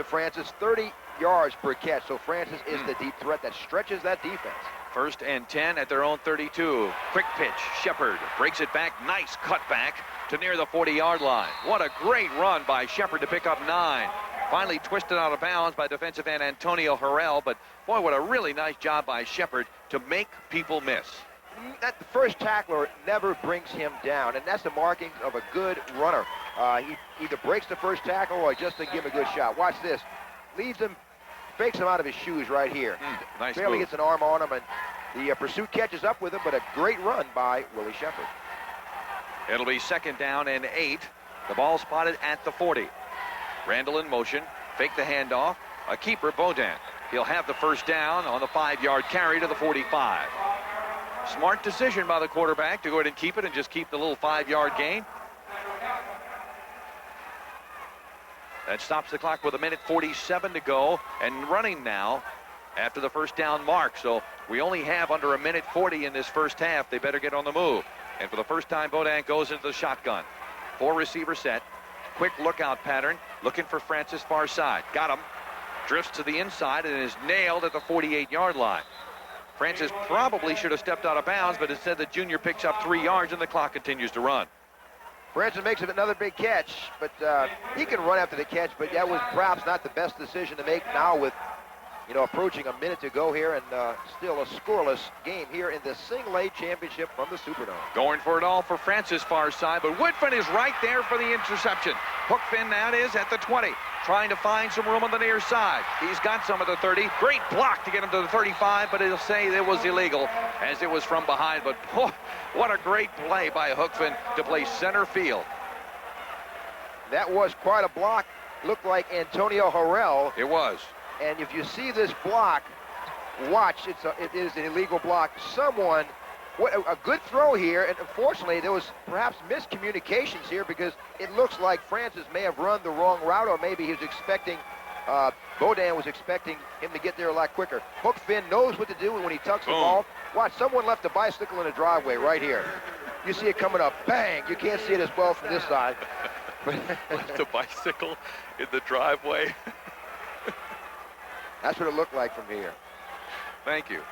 Francis, 30 yards per catch. So Francis is the deep threat that stretches that defense. 1st and 10 at their own 32. Quick pitch. Shepard breaks it back. Nice cutback to near the 40-yard line. What a great run by Shepard to pick up 9. Finally twisted out of bounds by defensive end Antonio Harrell. But, boy, what a really nice job by Shepard to make people miss. That the first tackler never brings him down, and that's the markings of a good runner. He either breaks the first tackle or just doesn't give him a good shot. Watch this. Leads him, fakes him out of his shoes right here. Nice Barely move. gets an arm on him, and the pursuit catches up with him, but a great run by Willie Shepard. It'll be 2nd down and 8. The ball spotted at the 40. Randall in motion. Fake the handoff. A keeper, Bodan. He'll have the 1st down on the 5-yard carry to the 45. Smart decision by the quarterback to go ahead and keep it and just keep the little 5-yard gain. That stops the clock with 1:47 to go and running now after the 1st down mark. So we only have under 1:40 in this 1st half. They better get on the move. And for the first time, Bodan goes into the shotgun. 4-receiver set. Quick lookout pattern. Looking for Francis far side. Got him. Drifts to the inside and is nailed at the 48-yard line. Francis probably should have stepped out of bounds, but instead the junior picks up 3 yards and the clock continues to run. Francis makes another big catch, but he can run after the catch, but that was perhaps not the best decision to make now with approaching a minute to go here, and still a scoreless game here in the Single A Championship from the Superdome. Going for it all for Francis far side, but Woodfin is right there for the interception. Hookfin, that is, at the 20, trying to find some room on the near side. He's got some at the 30. Great block to get him to the 35, but he'll say it was illegal as it was from behind. But boy, what a great play by Hookfin to play center field. That was quite a block. Looked like Antonio Harrell. It was. And if you see this block, watch, it is an illegal block. What a good throw here, and unfortunately there was perhaps miscommunications here, because it looks like Francis may have run the wrong route, or maybe he was expecting, Bodan was expecting him to get there a lot quicker. Hookfin knows what to do when he tucks the ball. Watch, someone left a bicycle in the driveway right here. You see it coming up, bang! You can't see it as well from this side. Left a bicycle in the driveway. That's what it looked like from here. Thank you.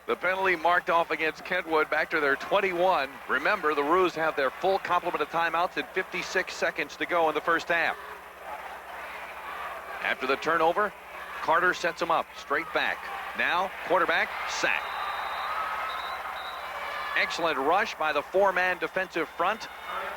The penalty marked off against Kentwood, back to their 21. Remember, the Roos have their full complement of timeouts and 56 seconds to go in the first half. After the turnover, Carter sets him up, straight back. Now, quarterback, sack. Excellent rush by the four-man defensive front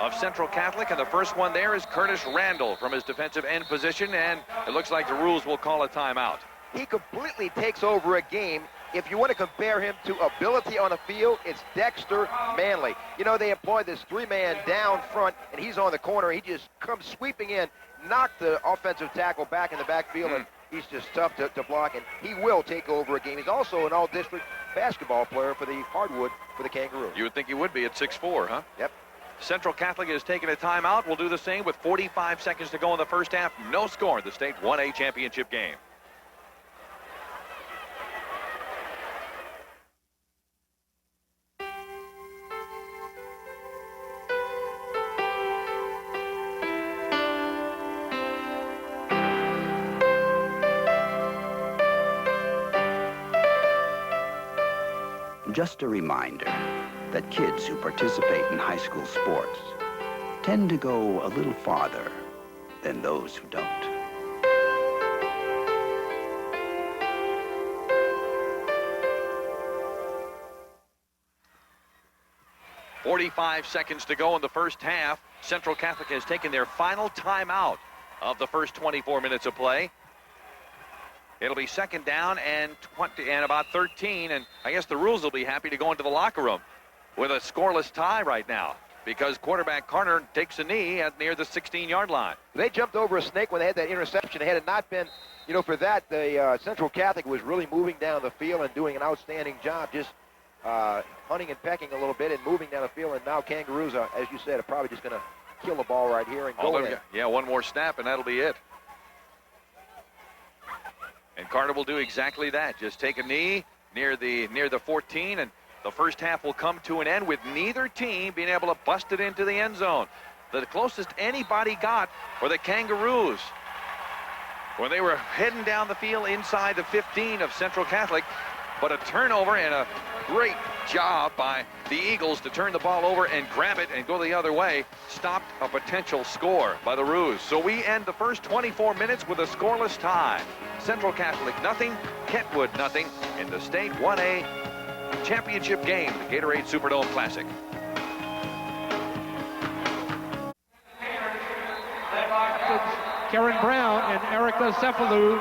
of Central Catholic, and the first one there is Curtis Randall from his defensive end position, and it looks like the Rules will call a timeout. He completely takes over a game. If you want to compare him to ability on the field, it's Dexter Manley. They employ this three-man down front, and he's on the corner. He just comes sweeping in, knocked the offensive tackle back in the backfield, and he's just tough to block, and he will take over a game. He's also an all-district basketball player for the hardwood for the Kangaroos. You would think he would be at 6'4", huh? Yep. Central Catholic has taken a timeout. We'll do the same with 45 seconds to go in the first half. No score in the state 1A championship game. Just a reminder that kids who participate in high school sports tend to go a little farther than those who don't. .45 seconds to go in the first half. Central Catholic has taken their final timeout of the first 24 minutes of play. It'll be second down and 20 and about 13, and I guess the Rules will be happy to go into the locker room with a scoreless tie right now, because quarterback Carter takes a knee at near the 16-yard line. They jumped over a snake when they had that interception. Had it not been, for that, the Central Catholic was really moving down the field and doing an outstanding job, just hunting and pecking a little bit and moving down the field. And now Kangaroos, as you said, are probably just going to kill the ball right here and go in. Yeah, one more snap and that'll be it. And Carter will do exactly that. Just take a knee near the 14, and the first half will come to an end with neither team being able to bust it into the end zone. The closest anybody got were the Kangaroos when they were heading down the field inside the 15 of Central Catholic. But a turnover and a great job by the Eagles to turn the ball over and grab it and go the other way stopped a potential score by the Roos. So we end the first 24 minutes with a scoreless tie. Central Catholic nothing, Kentwood nothing in the state 1A championship game, the Gatorade Superdome Classic. Karen Brown and Erica Cephalou.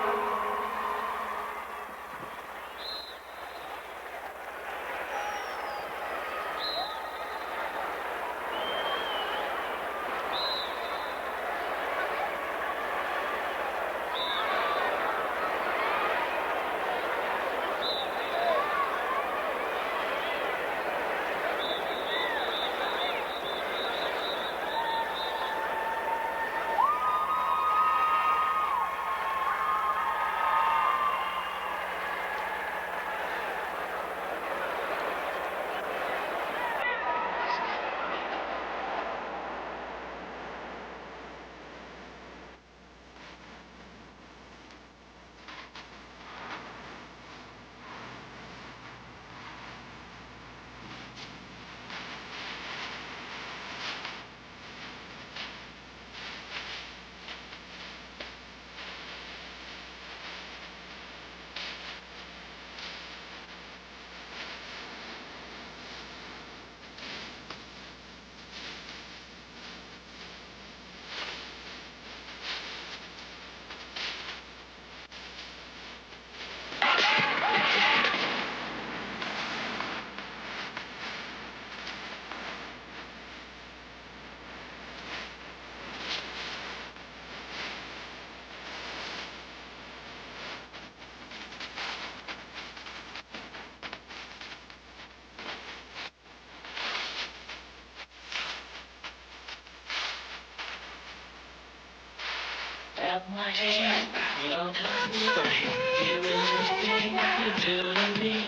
up my hand. You don't you really think you do to me.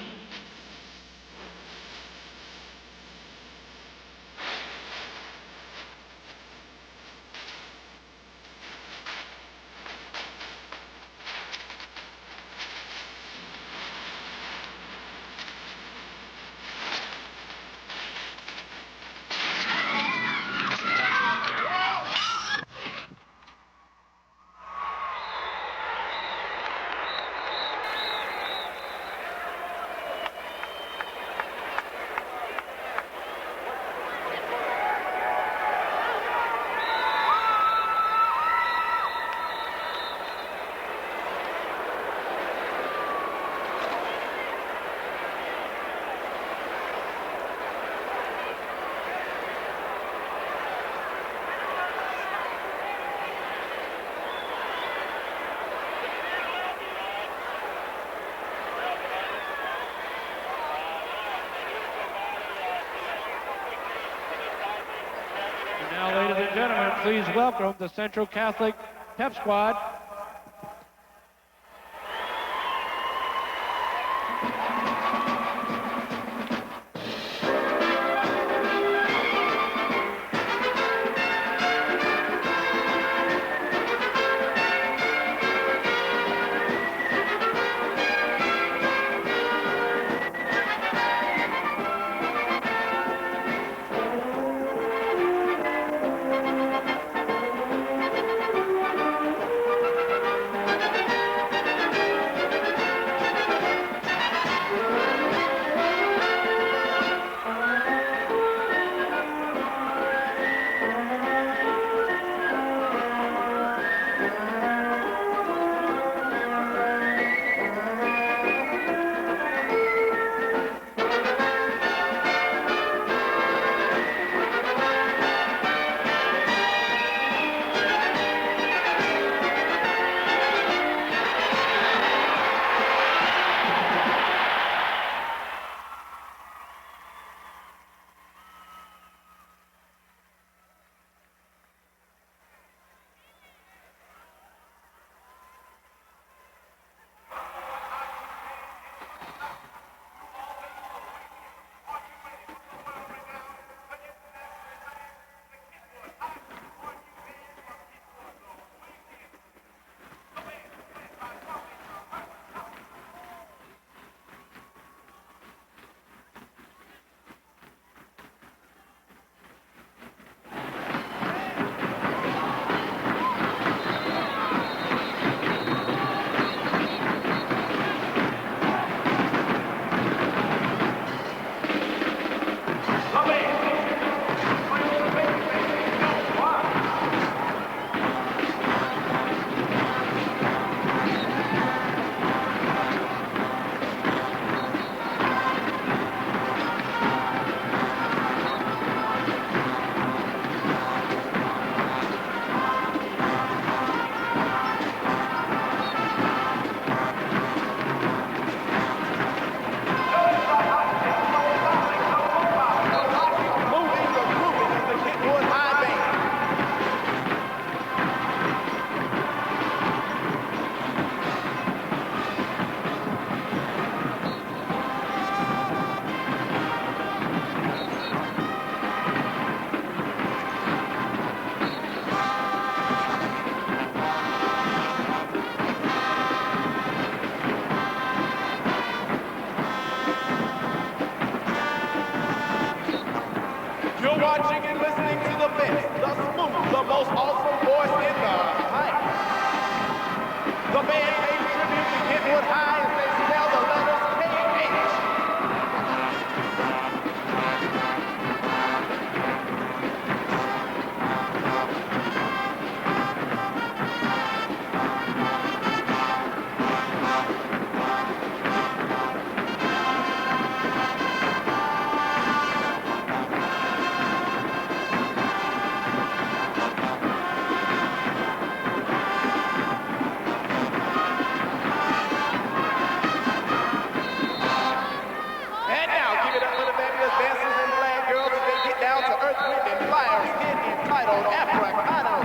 Now, ladies and gentlemen, please welcome the Central Catholic Pep Squad. You're watching and listening to the best, the smooth, the most awesome voice in the heights. The band pays tribute to Kentwood High as they spell the letters K-H. Entitled Africano.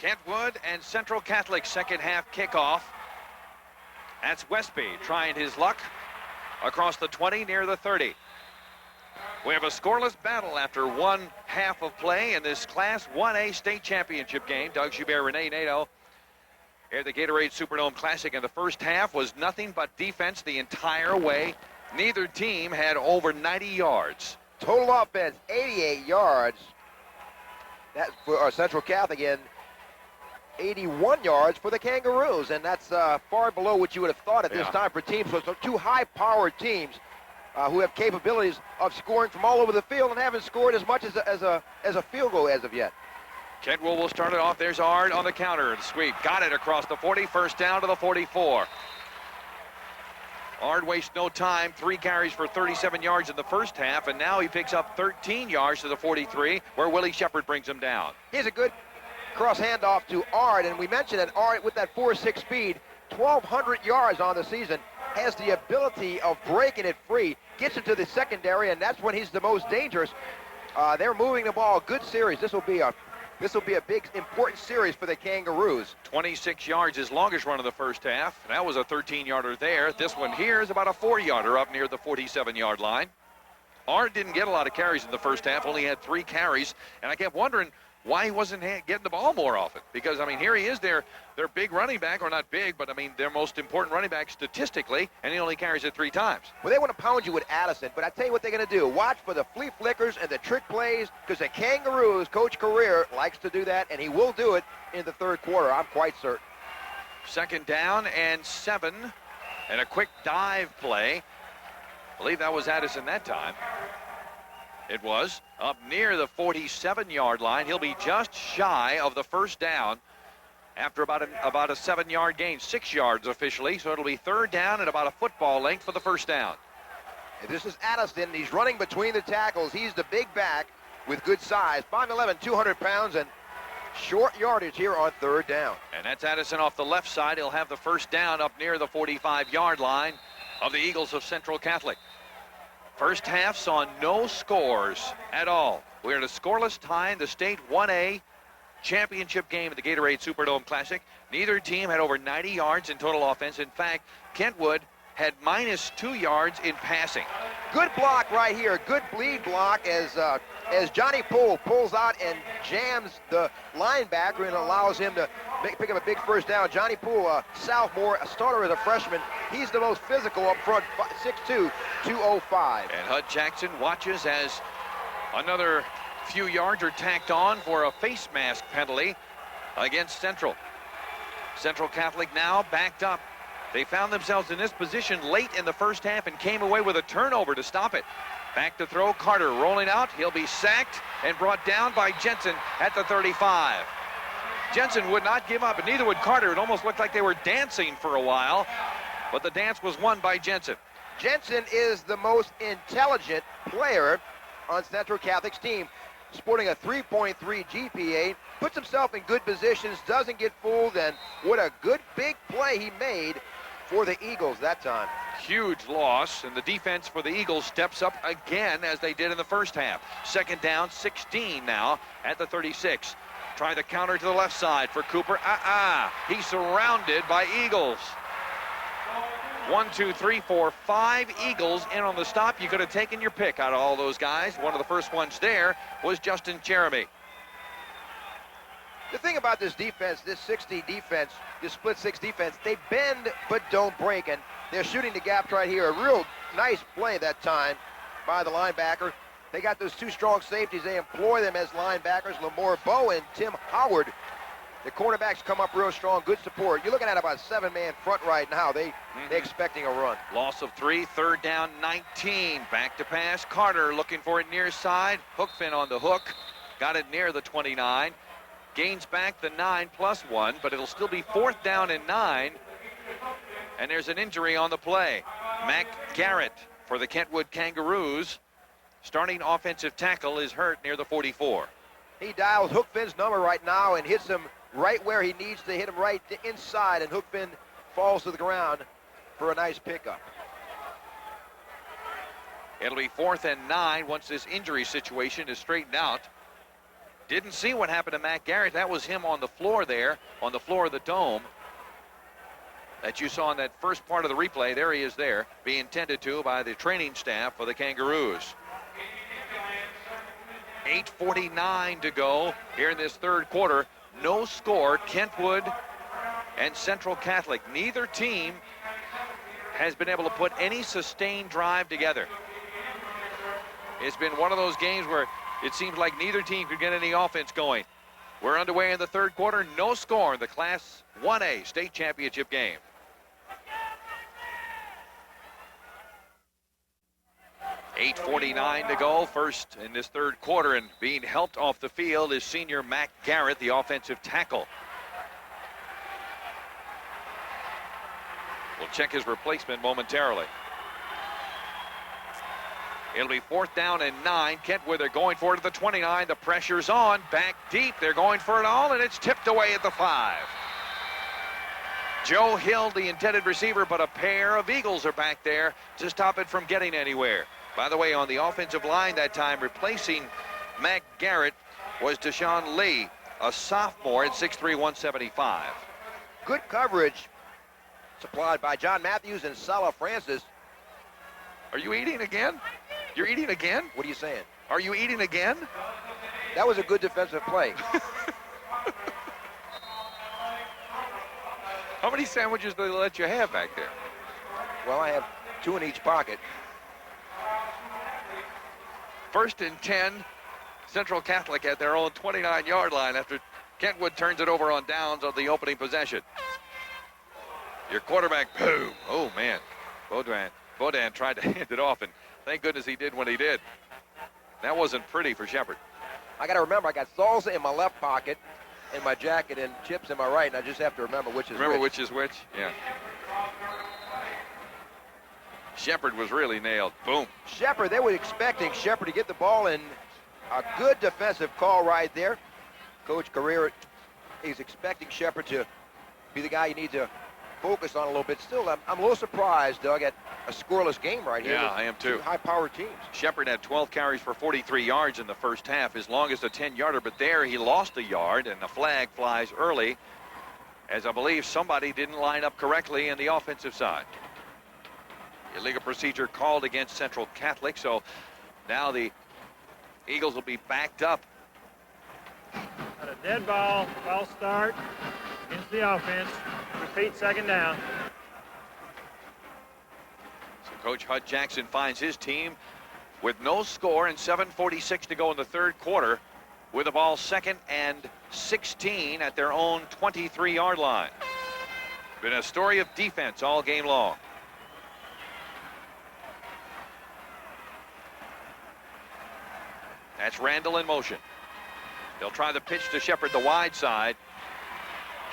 Kentwood and Central Catholic second half kickoff. That's Westby trying his luck across the 20 near the 30. We have a scoreless battle after one half of play in this Class 1A state championship game. Doug Joubert, Renee Nato here at the Gatorade Superdome Classic. In the first half was nothing but defense the entire way. Neither team had over 90 yards. Total offense, 88 yards. That's for our Central Catholic, and 81 yards for the Kangaroos, and that's far below what you would have thought at this time for teams. So it's two high-powered teams who have capabilities of scoring from all over the field and haven't scored as much as a field goal as of yet. Kentwood will start it off. There's Ard on the counter and sweep. Got it across the 40, first down to the 44. Ard wastes no time, 3 carries for 37 yards in the first half, and now he picks up 13 yards to the 43, where Willie Shepard brings him down. Here's a good cross handoff to Ard, and we mentioned that Ard, with that 4.6 speed, 1,200 yards on the season, has the ability of breaking it free, gets into the secondary, and that's when he's the most dangerous. They're moving the ball. Good series. This will be a big, important series for the Kangaroos. 26 yards, his longest run of the first half. That was a 13-yarder there. This one here is about a 4-yarder up near the 47-yard line. Ard didn't get a lot of carries in the first half, only had 3 carries, and I kept wondering why he wasn't getting the ball more often. Because, I mean, here he is, their big running back, or not big, but, I mean, their most important running back statistically, and he only carries it 3 times. Well, they want to pound you with Addison, but I tell you what they're going to do. Watch for the flea flickers and the trick plays, because the Kangaroos, Coach Career, likes to do that, and he will do it in the third quarter, I'm quite certain. Second down and 7, and a quick dive play. I believe that was Addison that time. It was up near the 47-yard line. He'll be just shy of the first down after about a 7-yard gain, 6 yards officially. So it'll be third down and about a football length for the first down. And this is Addison. He's running between the tackles. He's the big back with good size, 5'11", 200 pounds, and short yardage here on third down. And that's Addison off the left side. He'll have the first down up near the 45-yard line of the Eagles of Central Catholic. First half saw no scores at all. We're at a scoreless tie in the state 1A championship game of the Gatorade Superdome Classic. Neither team had over 90 yards in total offense. In fact, Kentwood had -2 yards in passing. Good block right here. Good bleed block as Johnny Poole pulls out and jams the linebacker and allows him to pick up a big first down. Johnny Poole, a sophomore, a starter as a freshman. He's the most physical up front, 6'2", 205. And Hud Jackson watches as another few yards are tacked on for a face mask penalty against Central. Central Catholic now backed up. They found themselves in this position late in the first half and came away with a turnover to stop it. Back to throw, Carter rolling out. He'll be sacked and brought down by Jensen at the 35. Jensen would not give up, and neither would Carter. It almost looked like they were dancing for a while, but the dance was won by Jensen. Jensen is the most intelligent player on Central Catholic's team, sporting a 3.3 GPA, puts himself in good positions, doesn't get fooled, and what a good big play he made for the Eagles that time. Huge loss, and the defense for the Eagles steps up again as they did in the first half. Second down, 16 now at the 36. Try the counter to the left side for Cooper. He's surrounded by Eagles. 1, 2, 3, 4, 5 Eagles in on the stop. You could have taken your pick out of all those guys. One of the first ones there was Justin Jeremy. The thing about this defense, this 60 defense, this split 6 defense, they bend but don't break, and they're shooting the gaps right here. A real nice play that time by the linebacker. They got those 2 strong safeties. They employ them as linebackers, Lamore Bowe and Tim Howard. The cornerbacks come up real strong, good support. You're looking at about a 7-man front right now. They're expecting a run. Loss of 3, third down, 19. Back to pass, Carter looking for it near side. Hookfin on the hook, got it near the 29. Gains back the 9+1, but it'll still be fourth down and 9. And there's an injury on the play. Mac Garrett for the Kentwood Kangaroos, starting offensive tackle, is hurt near the 44. He dials Hookfin's number right now and hits him right where he needs to hit him, right inside, and Hookfin falls to the ground for a nice pickup. It'll be 4th and 9 once this injury situation is straightened out. Didn't see what happened to Matt Garrett. That was him on the floor there, on the floor of the dome that you saw in that first part of the replay. There he is there, being tended to by the training staff for the Kangaroos. 8:49 to go here in this third quarter. No score, Kentwood and Central Catholic. Neither team has been able to put any sustained drive together. It's been one of those games where it seems like neither team could get any offense going. We're underway in the third quarter. No score in the Class 1A state championship game. .8:49 to go, first in this third quarter, and being helped off the field is senior Matt Garrett, the offensive tackle. We'll check his replacement momentarily. It'll be 4th down and 9. Kentwood, they're going for it at the 29. The pressure's on. Back deep. They're going for it all, and it's tipped away at the 5. Joe Hill, the intended receiver, but a pair of Eagles are back there to stop it from getting anywhere. By the way, on the offensive line that time, replacing Matt Garrett was Deshaun Lee, a sophomore at 6'3", 175. Good coverage supplied by John Matthews and Salah Francis. Are you eating again? You're eating again? What are you saying? Are you eating again? That was a good defensive play. How many sandwiches do they let you have back there? Well, I have 2 in each pocket. 1st and 10, Central Catholic at their own 29-yard line after Kentwood turns it over on downs on the opening possession. Your quarterback, boom. Oh, man. Bodan tried to hand it off, and thank goodness he did when he did. That wasn't pretty for Shepherd. I got to remember, I got salsa in my left pocket in my jacket and chips in my right, and I just have to remember which is which is which? Yeah. Shepherd was really nailed. Boom. Shepherd, they were expecting Shepherd to get the ball in. A good defensive call right there. Coach Carrera, he's expecting Shepherd to be the guy you need to focus on a little bit. Still, I'm a little surprised, Doug, at a scoreless game right here. Yeah, I am too. 2 high-powered teams. Shepherd had 12 carries for 43 yards in the first half, his longest a 10-yarder, but there he lost a yard, and the flag flies early, as I believe somebody didn't line up correctly in the offensive side. Illegal procedure called against Central Catholic, so now the Eagles will be backed up. Got a dead ball, false start against the offense. Repeat, 2nd down. So Coach Hud Jackson finds his team with no score and 7:46 to go in the third quarter with the ball 2nd and 16 at their own 23-yard line. Been a story of defense all game long. That's Randall in motion. They'll try the pitch to Shepherd, the wide side.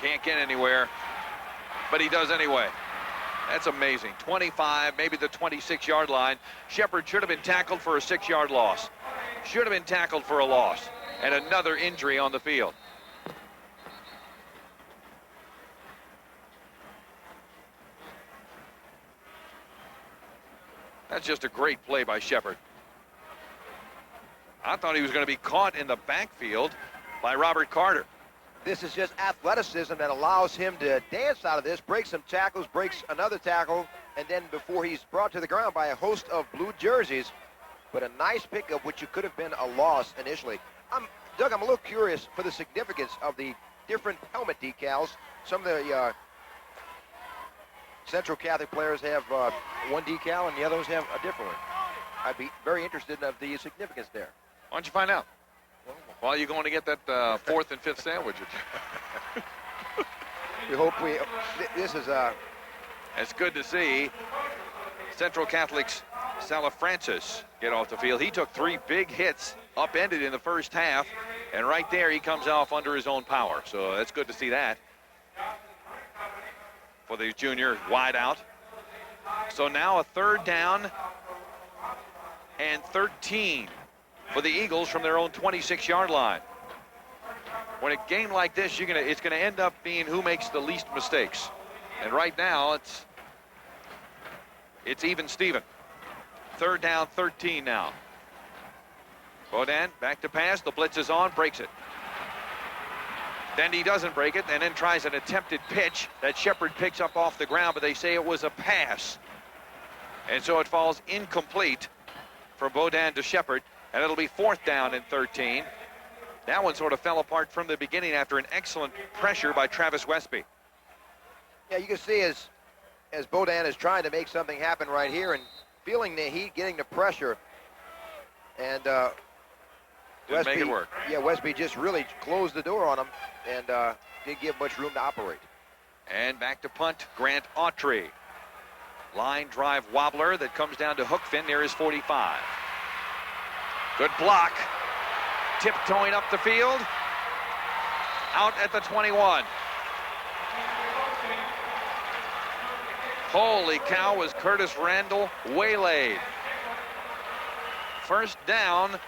Can't get anywhere, but he does anyway. That's amazing. 25, maybe the 26-yard line. Shepherd should have been tackled for a 6-yard loss. Should have been tackled for a loss. And another injury on the field. That's just a great play by Shepherd. I thought he was going to be caught in the backfield by Robert Carter. This is just athleticism that allows him to dance out of this, break some tackles, breaks another tackle, and then before he's brought to the ground by a host of blue jerseys. But a nice pickup, which could have been a loss initially. Doug, I'm a little curious for the significance of the different helmet decals. Some of the Central Catholic players have one decal, and the others have a different one. I'd be very interested in the significance there. Why don't you find out? While you're going to get that 4th and 5th sandwich. We hope this is It's good to see Central Catholic's Salah Francis get off the field. He took 3 big hits, upended in the first half, and right there he comes off under his own power. So that's good to see that for the junior wide out. So now a 3rd down and 13 for the Eagles from their own 26-yard line. When a game like this, it's gonna end up being who makes the least mistakes. And right now, it's even Steven. 3rd down, 13 now. Bodan back to pass. The blitz is on, breaks it. Then he doesn't break it, and then tries an attempted pitch that Shepard picks up off the ground, but they say it was a pass. And so it falls incomplete from Bodan to Shepard, and it'll be 4th down and 13. That one sort of fell apart from the beginning after an excellent pressure by Travis Westby. Yeah, you can see as Bodan is trying to make something happen right here and feeling the heat, getting the pressure, and Didn't make it work. Yeah, Westby just really closed the door on him and didn't give much room to operate. And back to punt, Grant Autry. Line drive wobbler that comes down to Hookfin near his 45. Good block. Tiptoeing up the field. Out at the 21. Holy cow, was Curtis Randall waylaid. 1st down.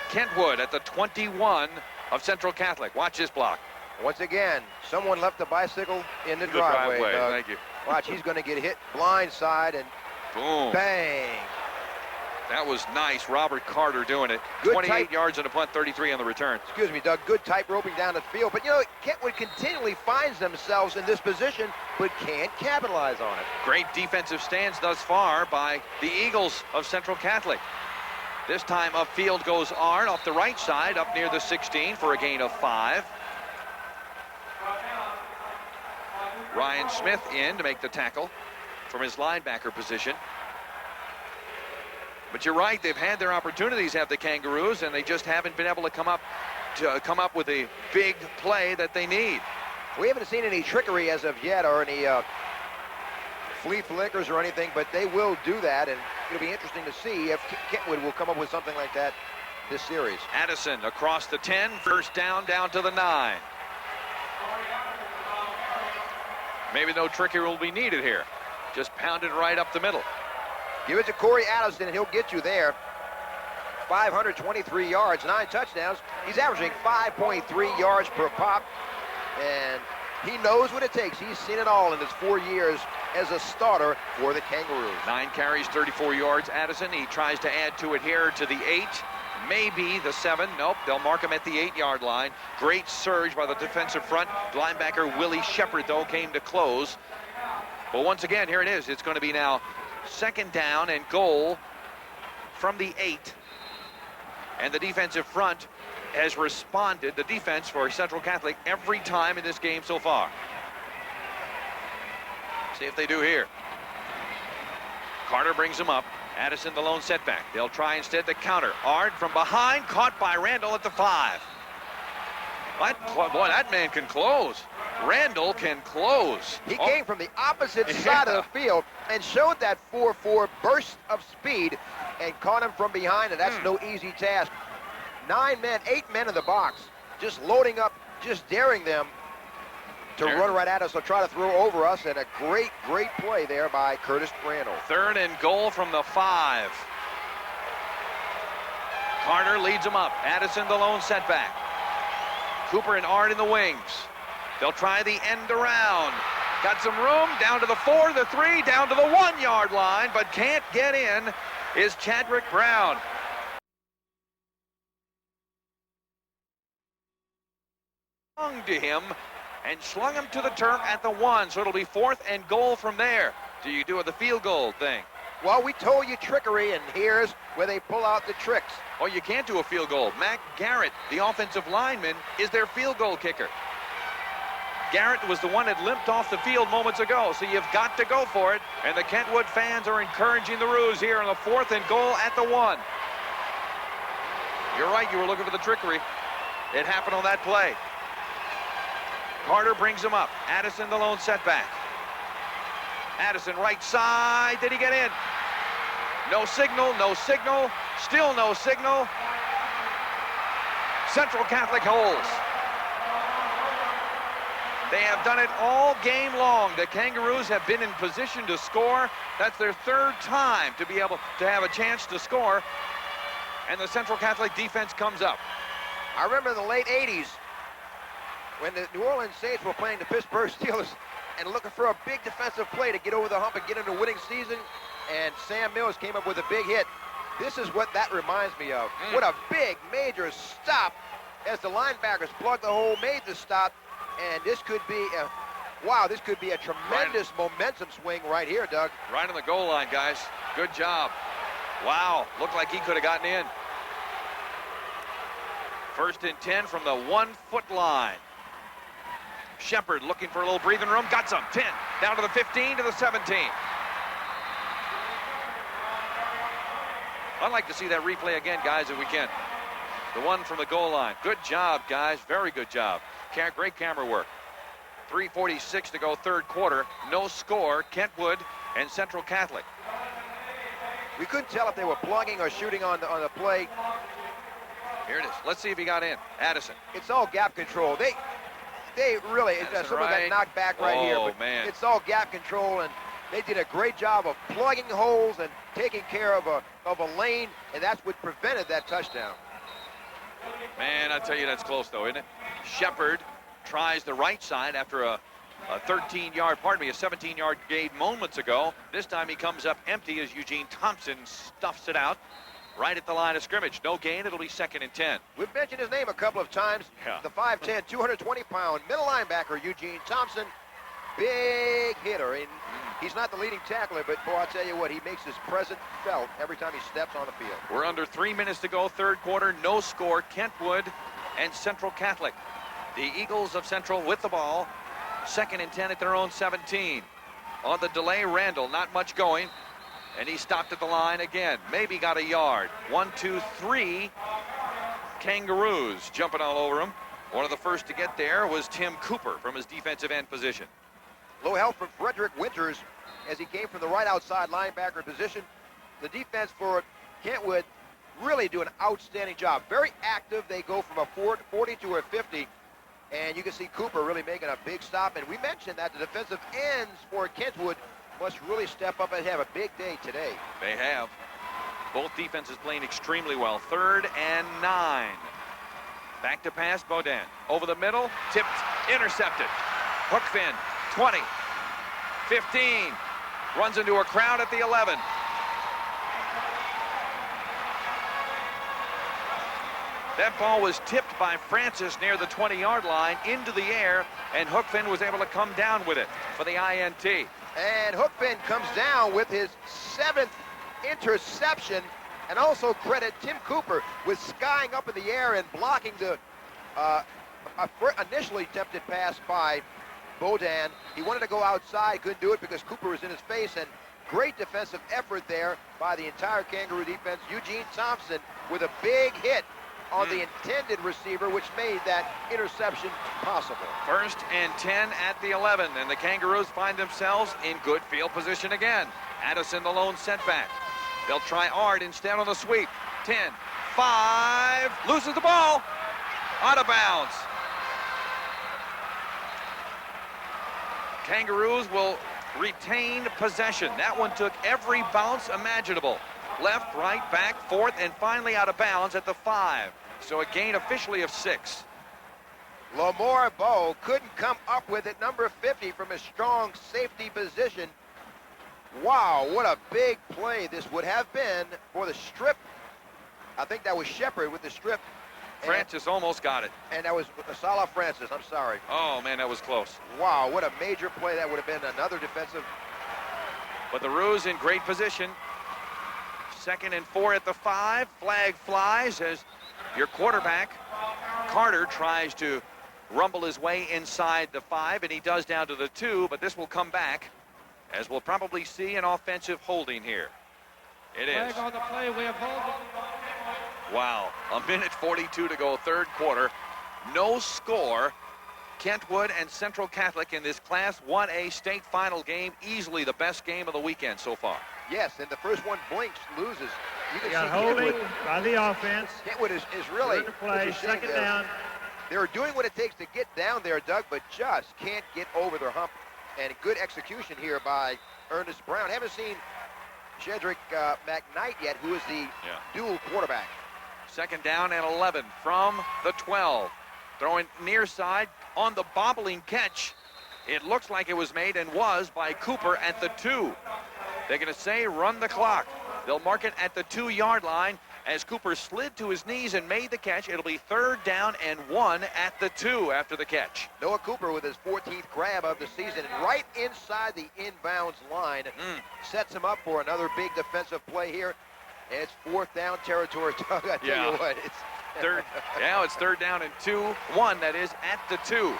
Kentwood at the 21 of Central Catholic. Watch this block. Once again, someone left the bicycle in the driveway. Thank you. Watch, he's going to get hit blind side and boom. Bang. That was nice. Robert Carter doing it. Good 28 yards on the punt, 33 on the return. Excuse me, Doug. Good tight roping down the field. But, you know, Kentwood continually finds themselves in this position, but can't capitalize on it. Great defensive stance thus far by the Eagles of Central Catholic. This time upfield goes Arndt off the right side, up near the 16 for a gain of 5. Ryan Smith in to make the tackle from his linebacker position. But you're right, they've had their opportunities, have the Kangaroos, and they just haven't been able to come up with a big play that they need. We haven't seen any trickery as of yet, or any flea flickers or anything, but they will do that, and it'll be interesting to see if Kentwood will come up with something like that this series. Addison across the 10, 1st down to the 9. Maybe no trickery will be needed here. Just pounded right up the middle. Give it to Corey Addison, and he'll get you there. 523 yards, 9 touchdowns. He's averaging 5.3 yards per pop, and he knows what it takes. He's seen it all in his 4 years as a starter for the Kangaroos. 9 carries, 34 yards. Addison, he tries to add to it here to the 8. Maybe the 7. Nope, they'll mark him at the 8-yard line. Great surge by the defensive front. Linebacker Willie Shepard, though, came to close. But once again, here it is. It's going to be now 2nd down and goal from the 8. And the defensive front has responded, the defense for Central Catholic, every time in this game so far. See if they do here. Carter brings him up. Addison the lone setback. They'll try instead the counter. Ard from behind, caught by Randall at the 5. Boy, that man can close. Randall can close. He came from the opposite side of the field and showed that 4-4 burst of speed and caught him from behind, and that's no easy task. 9 men, 8 men in the box, just loading up, just daring them to run right at us or try to throw over us, and a great play there by Curtis Randall. 3rd and goal from the 5. Carter leads him up. Addison the lone setback. Cooper and Ard in the wings. They'll try the end around. Got some room, down to the 4, the 3, down to the 1-yard line, but can't get in is Chadrick Brown. Slung to him and slung him to the turf at the 1, so it'll be 4th and goal from there. Do you do the field goal thing? Well, we told you trickery, and here's where they pull out the tricks. Oh, you can't do a field goal. Mac Garrett, the offensive lineman, is their field goal kicker. Garrett was the one that limped off the field moments ago, so you've got to go for it. And the Kentwood fans are encouraging the Roos here on the 4th and goal at the 1. You're right, you were looking for the trickery. It happened on that play. Carter brings him up. Addison the lone setback. Addison right side. Did he get in? No signal, no signal. Still no signal. Central Catholic holds. They have done it all game long. The Kangaroos have been in position to score. That's their 3rd time to be able to have a chance to score. And the Central Catholic defense comes up. I remember in the late 80s when the New Orleans Saints were playing the Pittsburgh Steelers and looking for a big defensive play to get over the hump and get into a winning season, and Sam Mills came up with a big hit. This is what that reminds me of. What a big, major stop as the linebackers plug the hole, made the stop, and this could be this could be a tremendous momentum swing right here, Doug. Right on the goal line, guys. Good job. Wow, looked like he could have gotten in. 1st and 10 from the 1-foot line. Shepard looking for a little breathing room. Got some. 10, down to the 15, to the 17. I'd like to see that replay again, guys, if we can. The one from the goal line. Good job, guys. Very good job. Great camera work. 3:46 to go, 3rd quarter. No score. Kentwood and Central Catholic. We couldn't tell if they were plugging or shooting on the play. Here it is. Let's see if he got in. Addison. It's all gap control. They really, some of that knocked back right here, but man, it's all gap control, and they did a great job of plugging holes and taking care of a lane, and that's what prevented that touchdown. Man, I tell you, that's close though, isn't it? Shepard tries the right side after a 17-yard gain moments ago. This time he comes up empty as Eugene Thompson stuffs it out right at the line of scrimmage. No gain. It'll be 2nd and 10. We've mentioned his name a couple of times. Yeah. The 5'10", 220-pound middle linebacker, Eugene Thompson. Big hitter. And he's not the leading tackler, but boy, I'll tell you what, he makes his presence felt every time he steps on the field. We're under 3 minutes to go, 3rd quarter. No score. Kentwood and Central Catholic. The Eagles of Central with the ball. 2nd and 10 at their own 17. On the delay, Randall, not much going. And he stopped at the line again. Maybe got a yard. 1, 2, 3. Kangaroos jumping all over him. One of the first to get there was Tim Cooper from his defensive end position. Low help from Frederick Winters as he came from the right outside linebacker position. The defense for Kentwood really do an outstanding job. Very active. They go from a 40 to a 50. And you can see Cooper really making a big stop. And we mentioned that the defensive ends for Kentwood must really step up and have a big day today. They have. Both defenses playing extremely well. 3rd and 9. Back to pass, Beaudin. Over the middle, tipped, intercepted. Hook fin, 20, 15. Runs into a crowd at the 11. That ball was tipped by Francis near the 20-yard line into the air, and Hookfin was able to come down with it for the INT. And Hookfin comes down with his 7th interception, and also credit Tim Cooper with skying up in the air and blocking the initially attempted pass by Beaudin. He wanted to go outside, couldn't do it because Cooper was in his face, and great defensive effort there by the entire Kangaroo defense. Eugene Thompson with a big hit on the intended receiver, which made that interception possible. 1st and 10 at the 11, and the Kangaroos find themselves in good field position again. Addison, the lone setback. They'll try Ard instead on the sweep. 10, 5, loses the ball, out of bounds. Kangaroos will retain possession. That one took every bounce imaginable. Left, right, back, 4th, and finally out of bounds at the 5. So a gain officially of 6. Lamar Bowe couldn't come up with it, number 50, from a strong safety position. Wow, what a big play this would have been for the strip. I think that was Shepard with the strip. Francis almost got it. And that was Salah Francis, I'm sorry. Oh, man, that was close. Wow, what a major play that would have been. Another defensive. But the Roos in great position. 2nd and 4 at the 5. Flag flies as your quarterback, Carter, tries to rumble his way inside the 5, and he does down to the 2, but this will come back, as we'll probably see an offensive holding here. It is. Flag on the play, we have holding. Wow, a minute 42 to go, 3rd quarter. No score. Kentwood and Central Catholic in this Class 1A state final game, easily the best game of the weekend so far. Yes, and the first one blinks, loses. You can Got see holding Kentwood, by the offense. Kentwood is really Play, it's a shame 2nd there. down. They're doing what it takes to get down there, Doug, but just can't get over their hump. And good execution here by Ernest Brown. Haven't seen Shedrick McKnight yet, who is the dual quarterback. 2nd down and 11 from the 12. Throwing near side on the bobbling catch. It looks like it was made and was by Cooper at the 2. They're going to say run the clock. They'll mark it at the 2-yard line as Cooper slid to his knees and made the catch. It'll be 3rd down and 1 at the 2 after the catch. Noah Cooper with his 14th grab of the season, and right inside the inbounds line, sets him up for another big defensive play here. And it's 4th down territory, Doug. I tell you what, it's third. Now it's 3rd down and 1, that is, at the 2.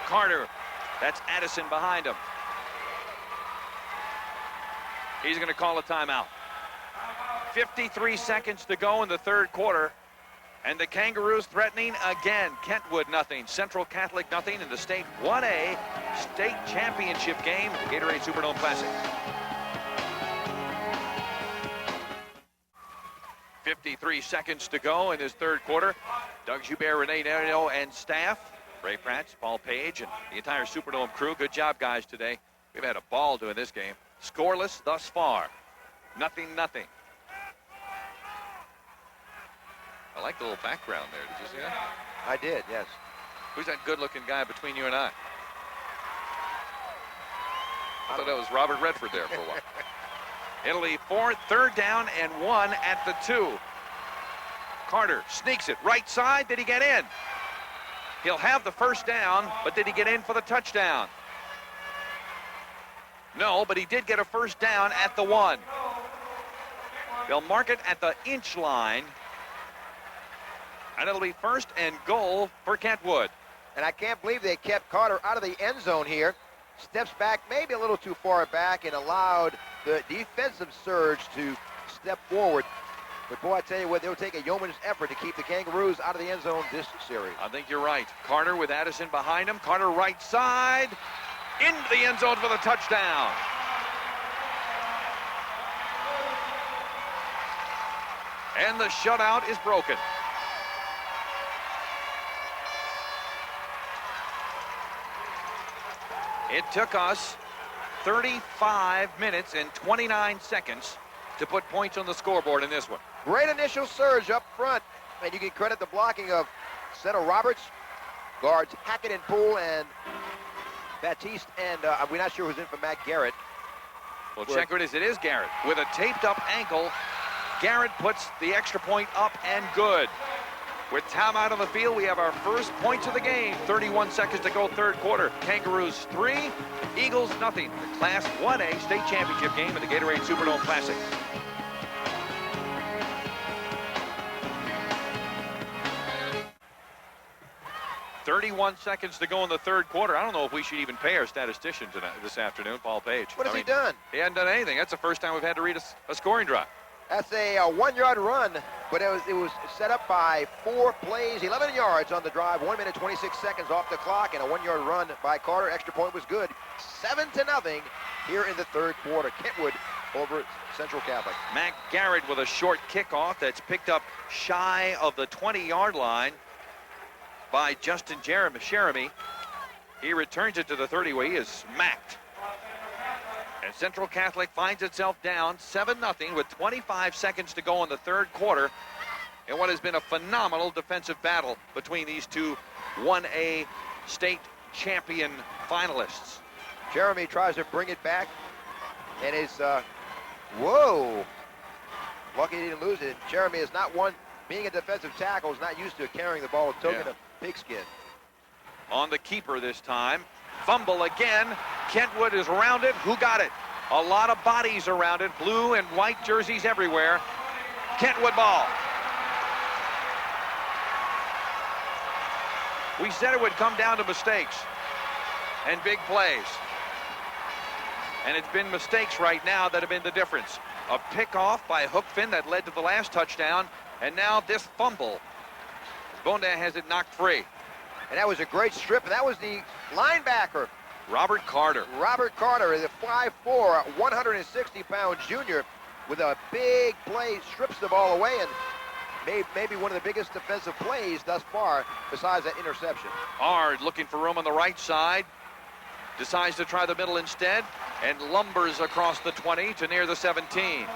Carter, that's Addison behind him. He's going to call a timeout. 53 seconds to go in the 3rd quarter. And the Kangaroos threatening again. Kentwood nothing, Central Catholic nothing in the state 1A state championship game, Gatorade Superdome Classic. 53 seconds to go in this 3rd quarter. Doug Joubert, Renee Nerino, and staff. Ray Prats, Paul Page, and the entire Superdome crew. Good job, guys, today. We've had a ball doing this game. Scoreless thus far. 0-0. I like the little background there. Did you see that? I did, yes. Who's that good-looking guy between you and I? I thought that was Robert Redford there for a while. It'll be 3rd down and 1 at the 2. Carter sneaks it right side. Did he get in? He'll have the 1st down, but did he get in for the touchdown? No, but he did get a 1st down at the 1. They'll mark it at the inch line. And it'll be 1st and goal for Kentwood. And I can't believe they kept Carter out of the end zone here. Steps back maybe a little too far back and allowed the defensive surge to step forward. But boy, I tell you what, they'll take a yeoman's effort to keep the Kangaroos out of the end zone this series. I think you're right. Carter with Addison behind him. Carter right side. Into the end zone for the touchdown. And the shutout is broken. It took us 35 minutes and 29 seconds to put points on the scoreboard in this one. Great initial surge up front, and you can credit the blocking of center Roberts, guards Hackett and Poole, and Baptiste, and we're not sure who's in for Matt Garrett. Well, check it is Garrett. With a taped-up ankle, Garrett puts the extra point up and good. With timeout on the field, we have our first points of the game. 31 seconds to go, 3rd quarter. Kangaroos 3, Eagles nothing. The Class 1A state championship game in the Gatorade Superdome Classic. .31 seconds to go in the 3rd quarter. I don't know if we should even pay our statistician this afternoon, Paul Page. What has he done? He hasn't done anything. That's the first time we've had to read a scoring drive. That's a 1-yard run, but it was set up by 4 plays, 11 yards on the drive, 1 minute 26 seconds off the clock, and a 1-yard run by Carter. Extra point was good. 7-0 here in the 3rd quarter. Kentwood over Central Catholic. Matt Garrett with a short kickoff that's picked up shy of the 20-yard line by Justin Jeremy. He returns it to the 30 where he is smacked. And Central Catholic finds itself down 7-0 with 25 seconds to go in the 3rd quarter in what has been a phenomenal defensive battle between these two 1A state champion finalists. Jeremy tries to bring it back, and is, whoa. Lucky he didn't lose it. Jeremy is not one, being a defensive tackle, is not used to carrying the ball, token of pigskin. On the keeper this time. Fumble again. Kentwood is around it. Who got it? A lot of bodies around it. Blue and white jerseys everywhere. Kentwood ball. We said it would come down to mistakes and big plays. And it's been mistakes right now that have been the difference. A pickoff by Hookfin that led to the last touchdown, and now this fumble. Bonda has it knocked free. And that was a great strip, and that was the linebacker. Robert Carter, the 5'4", 160-pound junior, with a big play, strips the ball away, and maybe one of the biggest defensive plays thus far, besides that interception. Ard looking for room on the right side. Decides to try the middle instead, and lumbers across the 20 to near the 17.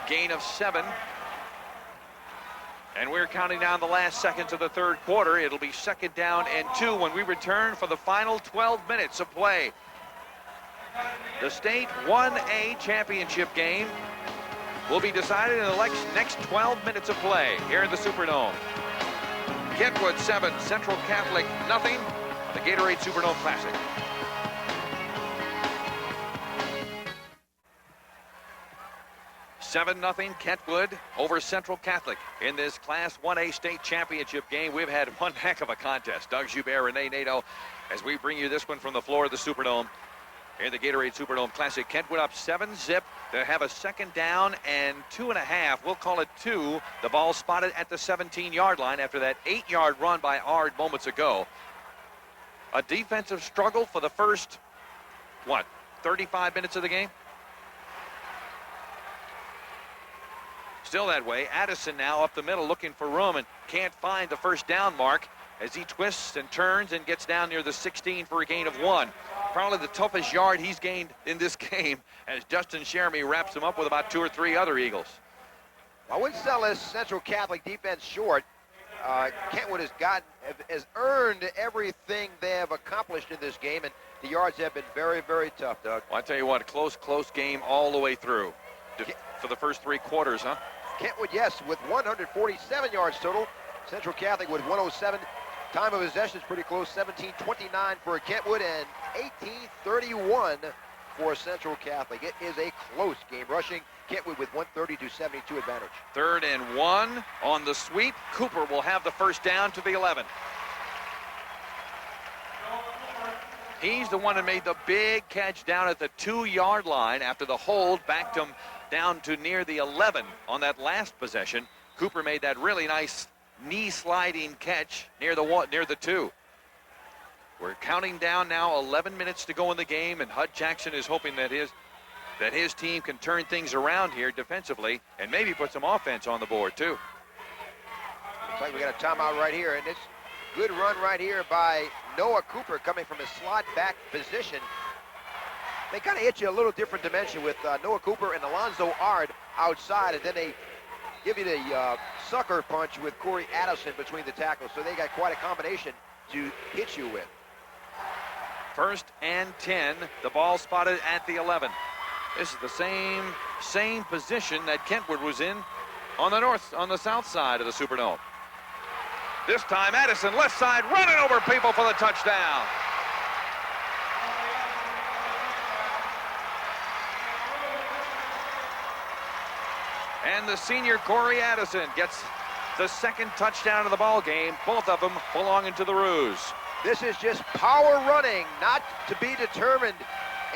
Gain of 7. And we're counting down the last seconds of the 3rd quarter. It'll be 2nd down and 2 when we return for the final 12 minutes of play. The state 1A championship game will be decided in the next 12 minutes of play here in the Superdome. Kentwood 7, Central Catholic nothing. The Gatorade Superdome Classic. Seven nothing Kentwood over Central Catholic in this Class 1A state championship game. We've had one heck of a contest. Doug Joubert, Renee Nato, as we bring you this one from the floor of the Superdome in the Gatorade Superdome Classic. Kentwood up 7-zip. They have a second down and 2.5. We'll call it 2. The ball spotted at the 17-yard line after that 8-yard run by Ard moments ago. A defensive struggle for the first, 35 minutes of the game? Still that way. Addison now up the middle looking for room and can't find the first down mark as he twists and turns and gets down near the 16 for a gain of 1. Probably the toughest yard he's gained in this game as Justin Sheremy wraps him up with about 2 or 3 other Eagles. I wouldn't sell this Central Catholic defense short. Kentwood has earned everything they have accomplished in this game, and the yards have been very, very tough, Doug. Well, I tell you what, a close game all the way through for the first 3 quarters, huh? Kentwood, yes, with 147 yards total. Central Catholic with 107. Time of possession is pretty close, 17:29 for Kentwood and 18:31 for Central Catholic. It is a close game. Rushing, Kentwood with 130-72 advantage. 3rd and 1 on the sweep. Cooper will have the first down to the 11. He's the one that made the big catch down at the 2-yard line after the hold backed him down to near the 11 on that last possession. Cooper made that really nice knee sliding catch near the 2. We're counting down now, 11 minutes to go in the game, and Hud Jackson is hoping that his team can turn things around here defensively and maybe put some offense on the board too. Looks like we got a timeout right here, and it's good run right here by Noah Cooper coming from his slot back position. They kind of hit you a little different dimension with Noah Cooper and Alonzo Ard outside, and then they give you the sucker punch with Corey Addison between the tackles. So they got quite a combination to hit you with. 1st and 10. The ball spotted at the 11. This is the same position that Kentwood was in on the south side of the Superdome. This time Addison left side running over people for the touchdown. And the senior Corey Addison gets the 2nd touchdown of the ball game, both of them belonging to the Roos. This is just power running, not to be determined,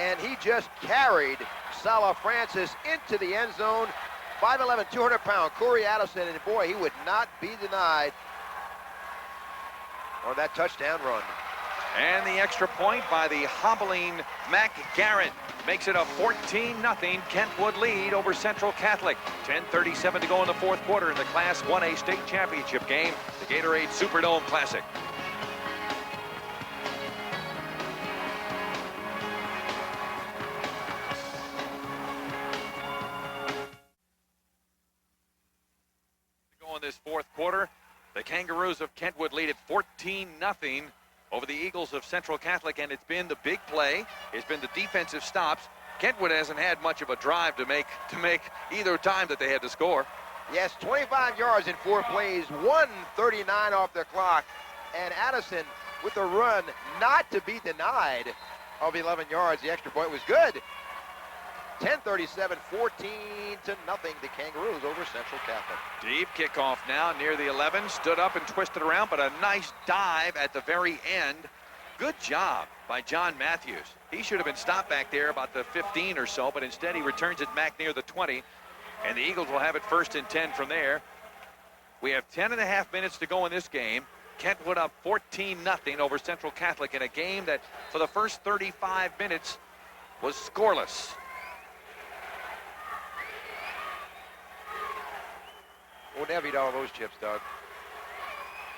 and he just carried Sala Francis into the end zone. 5'11", 200-pound Corey Addison, and boy, he would not be denied on that touchdown run. And the extra point by the hobbling Mac Garrett makes it a 14-0 Kentwood lead over Central Catholic. 10:37 to go in the 4th quarter in the Class 1A state championship game, the Gatorade Superdome Classic. To go in this 4th quarter, the Kangaroos of Kentwood lead at 14-0 over the Eagles of Central Catholic, and it's been the big play. It's been the defensive stops. Kentwood hasn't had much of a drive to make either time that they had to score. Yes, 25 yards in 4 plays, 1:39 off the clock, and Addison with a run not to be denied of 11 yards. The extra point was good. 10:37, 14-0, the Kangaroos over Central Catholic. Deep kickoff now near the 11. Stood up and twisted around, but a nice dive at the very end. Good job by John Matthews. He should have been stopped back there about the 15 or so, but instead he returns it back near the 20. And the Eagles will have it 1st and 10 from there. We have 10.5 minutes to go in this game. Kentwood up 14-0 over Central Catholic in a game that for the first 35 minutes was scoreless. We'll never eat all those chips, Doug.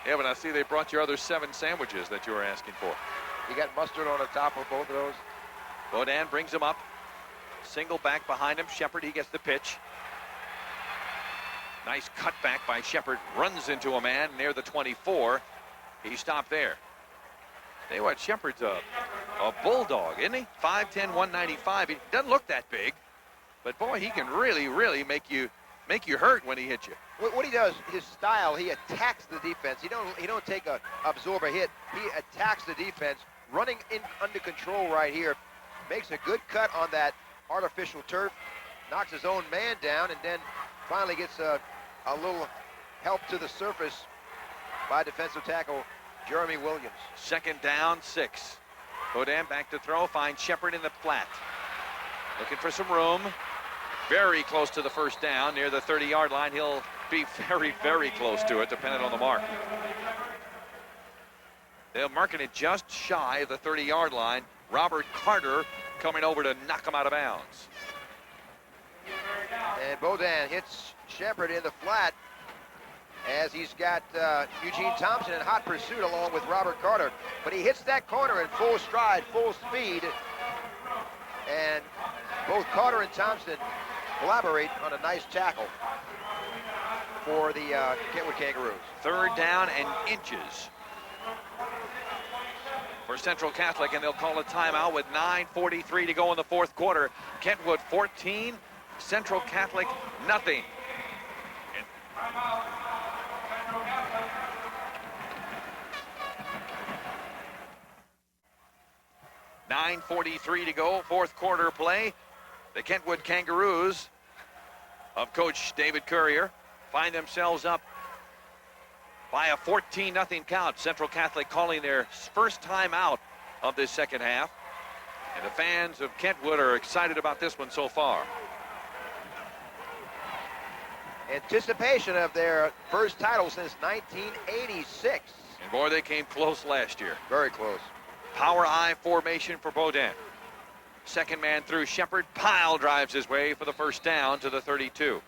Yeah, but I see they brought your other 7 sandwiches that you were asking for. You got mustard on the top of both of those. Bodan brings him up. Single back behind him. Shepard, he gets the pitch. Nice cutback by Shepard. Runs into a man near the 24. He stopped there. Tell you what, Shepard's a bulldog, isn't he? 5'10", 195. He doesn't look that big, but boy, he can really, really make you hurt when he hits you. What he does, his style, he attacks the defense. He don't take a absorb a hit. He attacks the defense, running in under control right here. Makes a good cut on that artificial turf, knocks his own man down, and then finally gets a little help to the surface by defensive tackle Jeremy Williams. 2nd down, 6. Bodin back to throw, finds Shepard in the flat. Looking for some room. Very close to the first down, near the 30-yard line. He'll be very, very close to it, depending on the mark. They're marking it just shy of the 30-yard line. Robert Carter coming over to knock him out of bounds. And Bodin hits Shepard in the flat as he's got Eugene Thompson in hot pursuit along with Robert Carter. But he hits that corner in full stride, full speed. And both Carter and Thompson collaborate on a nice tackle for the Kentwood Kangaroos. 3rd down and inches for Central Catholic, and they'll call a timeout with 9:43 to go in the 4th quarter. Kentwood 14, Central Catholic nothing. 9:43 to go, 4th quarter play. The Kentwood Kangaroos of Coach David Courier find themselves up by a 14-0 count. Central Catholic calling their first time out of this second half. And the fans of Kentwood are excited about this one so far. Anticipation of their first title since 1986. And boy, they came close last year. Very close. Power I formation for Bodin. 2nd man through Shepard. Pyle drives his way for the first down to the 32.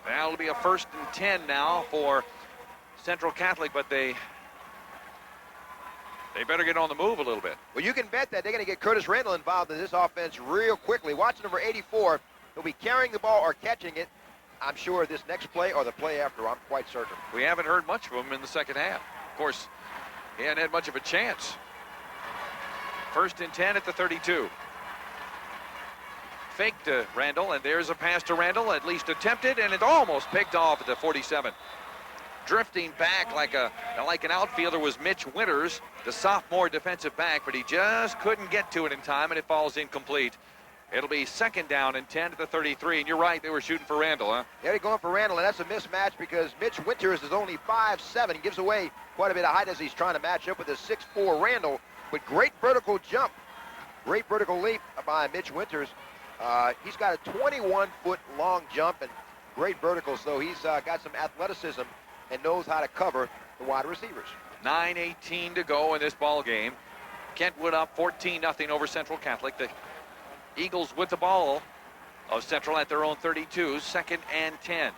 That'll be a 1st and 10 now for Central Catholic, but they better get on the move a little bit. Well, you can bet that they're going to get Curtis Randall involved in this offense real quickly. Watch number 84. He'll be carrying the ball or catching it, I'm sure, this next play or the play after. I'm quite certain. We haven't heard much of him in the second half. Of course, he hadn't had much of a chance. 1st and 10 at the 32. Fake to Randall, and there's a pass to Randall, at least attempted, and it almost picked off at the 47. Drifting back like an outfielder was Mitch Winters, the sophomore defensive back, but he just couldn't get to it in time, and it falls incomplete. It'll be 2nd down and 10 at the 33, and you're right, they were shooting for Randall, huh? Yeah, they're going for Randall, and that's a mismatch because Mitch Winters is only 5'7", gives away quite a bit of height as he's trying to match up with a 6'4" Randall, but great vertical jump, great vertical leap by Mitch Winters. He's got a 21-foot long jump and great vertical, so he's got some athleticism and knows how to cover the wide receivers. 9:18 to go in this ball game. Kentwood up 14-0 over Central Catholic. The Eagles with the ball of Central at their own 32, 2nd and 10.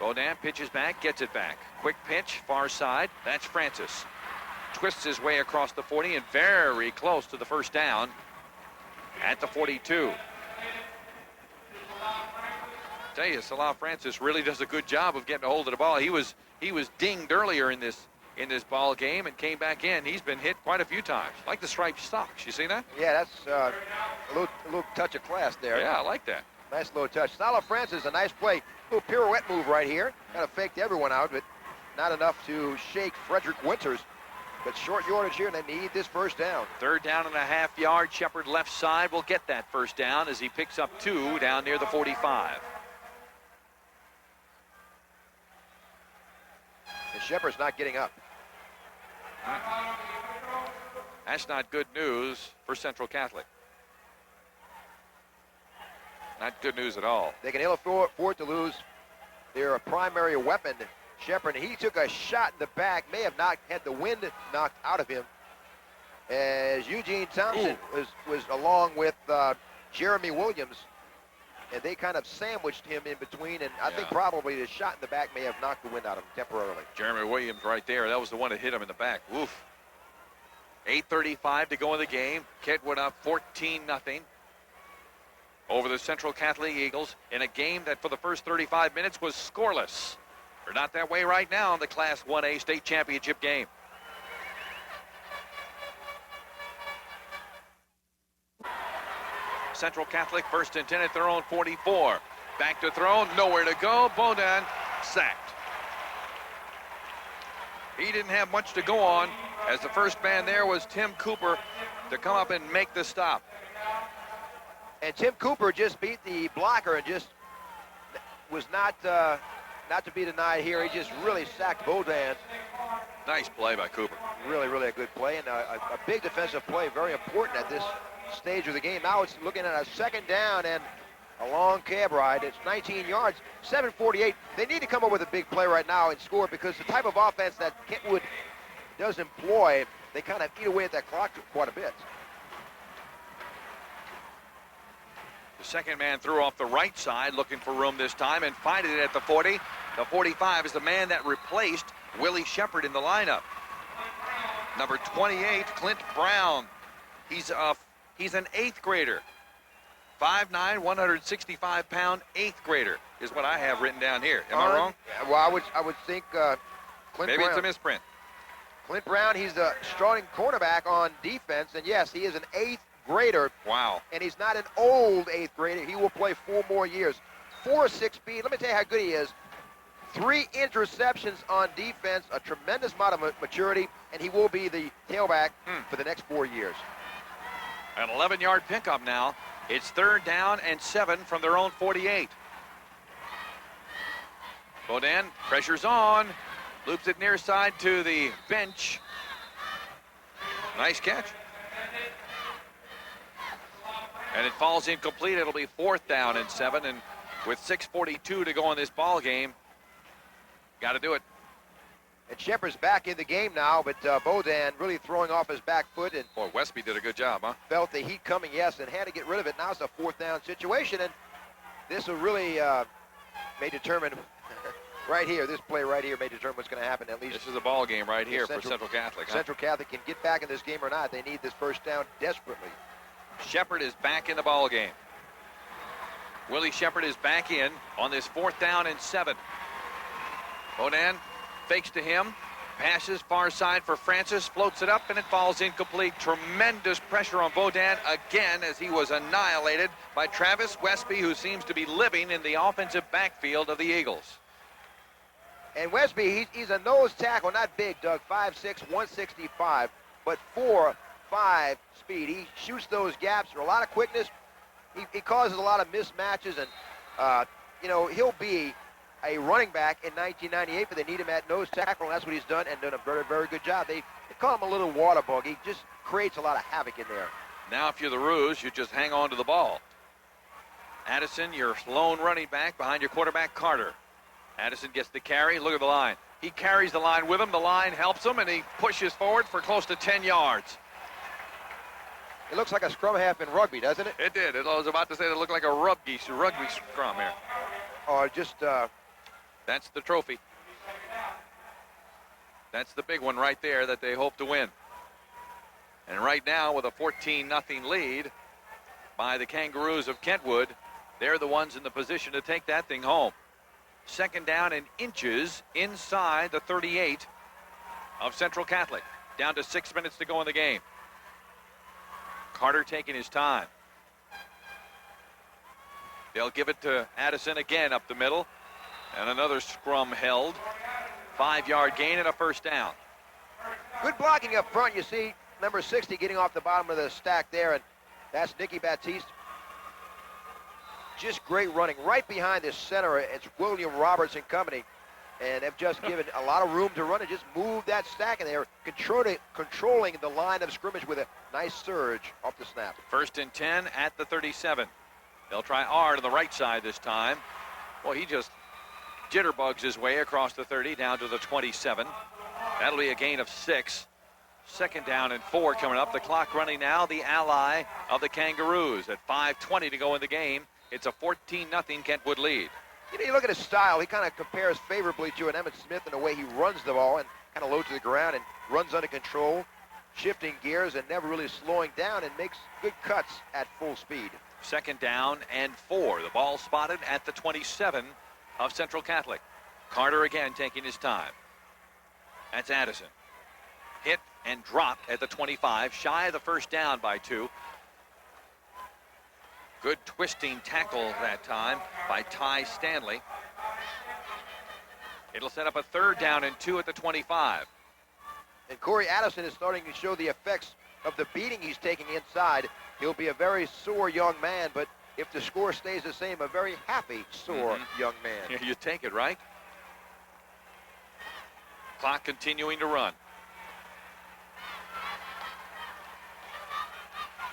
Bodin pitches back, gets it back. Quick pitch, far side. That's Francis. Twists his way across the 40 and very close to the first down at the 42. Tell you, Salah Francis really does a good job of getting a hold of the ball. He was dinged earlier in this ball game and came back in. He's been hit quite a few times, like the striped socks. You see that? Yeah, that's a little touch of class there. Yeah, I like that. Nice little touch. Salah Francis, a nice play. Little pirouette move right here. Kind of faked everyone out, but not enough to shake Frederick Winters. But short yardage here, and they need this first down. 3rd down and a half yard. Shepard left side will get that first down as he picks up 2 down near the 45. And Shepard's not getting up. That's not good news for Central Catholic. Not good news at all. They can ill afford to lose their primary weapon, Shepard. He took a shot in the back, may have had the wind knocked out of him, as Eugene Thompson was along with Jeremy Williams, and they kind of sandwiched him in between, and I think probably the shot in the back may have knocked the wind out of him temporarily. Jeremy Williams right there. That was the one that hit him in the back. Oof. 8:35 to go in the game. Kentwood up 14-0 over the Central Catholic Eagles in a game that for the first 35 minutes was scoreless. They're not that way right now in the Class 1A state championship game. Central Catholic 1st and 10 at their own 44. Back to throw, nowhere to go. Bodan sacked. He didn't have much to go on, as the first man there was Tim Cooper to come up and make the stop. And Tim Cooper just beat the blocker and just was not to be denied here. He just really sacked Bodan. Nice play by Cooper. Really, really a good play, and a big defensive play, very important at this stage of the game. Now it's looking at a 2nd down and a long cab ride. It's 19 yards, 7:48. They need to come up with a big play right now and score, because the type of offense that Kentwood does employ, they kind of eat away at that clock quite a bit. The second man threw off the right side, looking for room this time, and finding it at the 40. The 45 is the man that replaced Willie Shepard in the lineup. Number 28, Clint Brown. He's an 8th grader. 5'9", 165-pound 8th grader is what I have written down here. Am I wrong? Well, I would think Clint Maybe Brown. it's a misprint. Clint Brown, he's the starting cornerback on defense, and yes, he is an 8th grader. Wow. And he's not an old 8th grader. He will play 4 more years. 4.6 speed. Let me tell you how good he is. 3 interceptions on defense, a tremendous amount of maturity, and he will be the tailback for the next 4 years. An 11-yard pickup now. It's 3rd down and 7 from their own 48. Bodan, pressure's on. Loops it near side to the bench. Nice catch. And it falls incomplete. It'll be 4th down and 7. And with 6:42 to go in this ball game, got to do it. And Shepard's back in the game now, but Bodan really throwing off his back foot, and Boy, Westby did a good job, huh? felt the heat coming, yes, and had to get rid of it. Now it's a 4th down situation, and this will really may determine right here, this play right here may determine what's going to happen, at least. This is a ball game right here for Central Catholic. Huh? Central Catholic can get back in this game or not. They need this 1st down desperately. Shepard is back in the ball game. Willie Shepard is back in on this 4th down and 7. Bodan fakes to him, passes far side for Francis, floats it up, and it falls incomplete. Tremendous pressure on Bodan again as he was annihilated by Travis Westby, who seems to be living in the offensive backfield of the Eagles. And Westby, he's a nose tackle, not big, Doug, 5'6", 165, but 4.5 speed. He shoots those gaps for a lot of quickness. He causes a lot of mismatches, and, you know, he'll be a running back in 1998, but they need him at nose tackle, and that's what he's done, and done a very, very good job. They call him a little water bug. He just creates a lot of havoc in there. Now, if you're the Roos, you just hang on to the ball. Addison, your lone running back behind your quarterback, Carter. Addison gets the carry. Look at the line. He carries the line with him. The line helps him, and he pushes forward for close to 10 yards. It looks like a scrum half in rugby, doesn't it? It did. I was about to say it looked like a rugby scrum here. Or just... That's the trophy. That's the big one right there that they hope to win. And right now, with a 14-0 lead by the Kangaroos of Kentwood, they're the ones in the position to take that thing home. 2nd down and inches inside the 38 of Central Catholic. Down to 6 minutes to go in the game. Carter taking his time. They'll give it to Addison again up the middle. And another scrum held. 5-yard gain and a 1st down. Good blocking up front. You see number 60 getting off the bottom of the stack there, and that's Nicky Baptiste. Just great running. Right behind this center, it's William Roberts and company. And they've just given a lot of room to run and just move that stack, and they're controlling the line of scrimmage with a nice surge off the snap. 1st and 10 at the 37. They'll try R to the right side this time. Well, he just jitterbugs his way across the 30 down to the 27. That'll be a gain of 6. 2nd down and 4 coming up. The clock running now. The ally of the Kangaroos at 5:20 to go in the game. It's a 14-0 Kentwood lead. You know, you look at his style. He kind of compares favorably to an Emmett Smith in the way he runs the ball and kind of low to the ground and runs under control, shifting gears and never really slowing down, and makes good cuts at full speed. 2nd down and 4. The ball spotted at the 27 of Central Catholic. Carter again taking his time. That's Addison. Hit and dropped at the 25, shy of the first down by 2. Good twisting tackle that time by Ty Stanley. It'll set up a 3rd down and 2 at the 25. And Corey Addison is starting to show the effects of the beating he's taking inside. He'll be a very sore young man, but if the score stays the same, a very happy, sore young man. Yeah, you take it, right? Clock continuing to run.